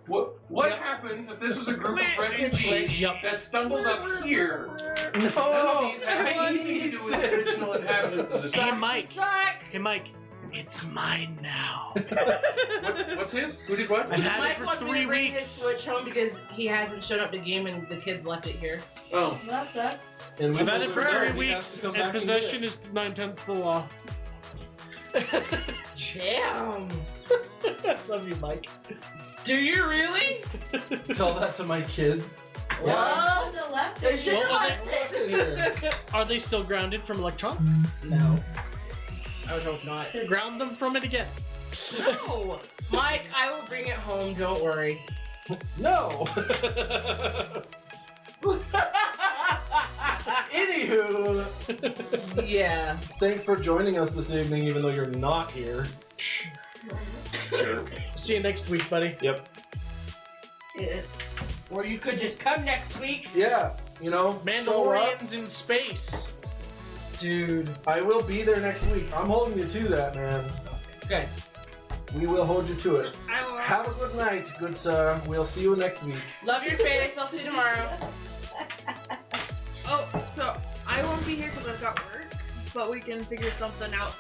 What happens if this was a group of refugees Yep. that stumbled up here? None of No! these have anything to do with the original inhabitants of this. Hey, Mike. Suck. Hey, Mike. It's mine now. What's his? Who did what? I've had Mike it for wants me 3 to bring his weeks. Switch home because he hasn't shown up to game and the kids left it here. Oh. Well, that sucks. And we I've had told it for her 3 he has weeks, to come and back get possession it. is 9/10 the law. Damn. Love you, Mike. Do you really? Tell that to my kids. Well, Should've left they it. should Well, have left it. Are they still grounded from electronics? No. I would hope not. Ground them from it again. No. Mike, I will bring it home. Don't worry. No! Anywho, Yeah. thanks for joining us this evening, even though you're not here. See you next week, buddy. Yep. Or you could just come next week. Yeah, you know, show up. Mandalorians in space. Dude, I will be there next week. I'm holding you to that, man. Okay. We will hold you to it. I will. Have a good night, good sir. We'll see you next week. Love your face. I'll see you tomorrow. Oh, so I won't be here because I've got work, but we can figure something out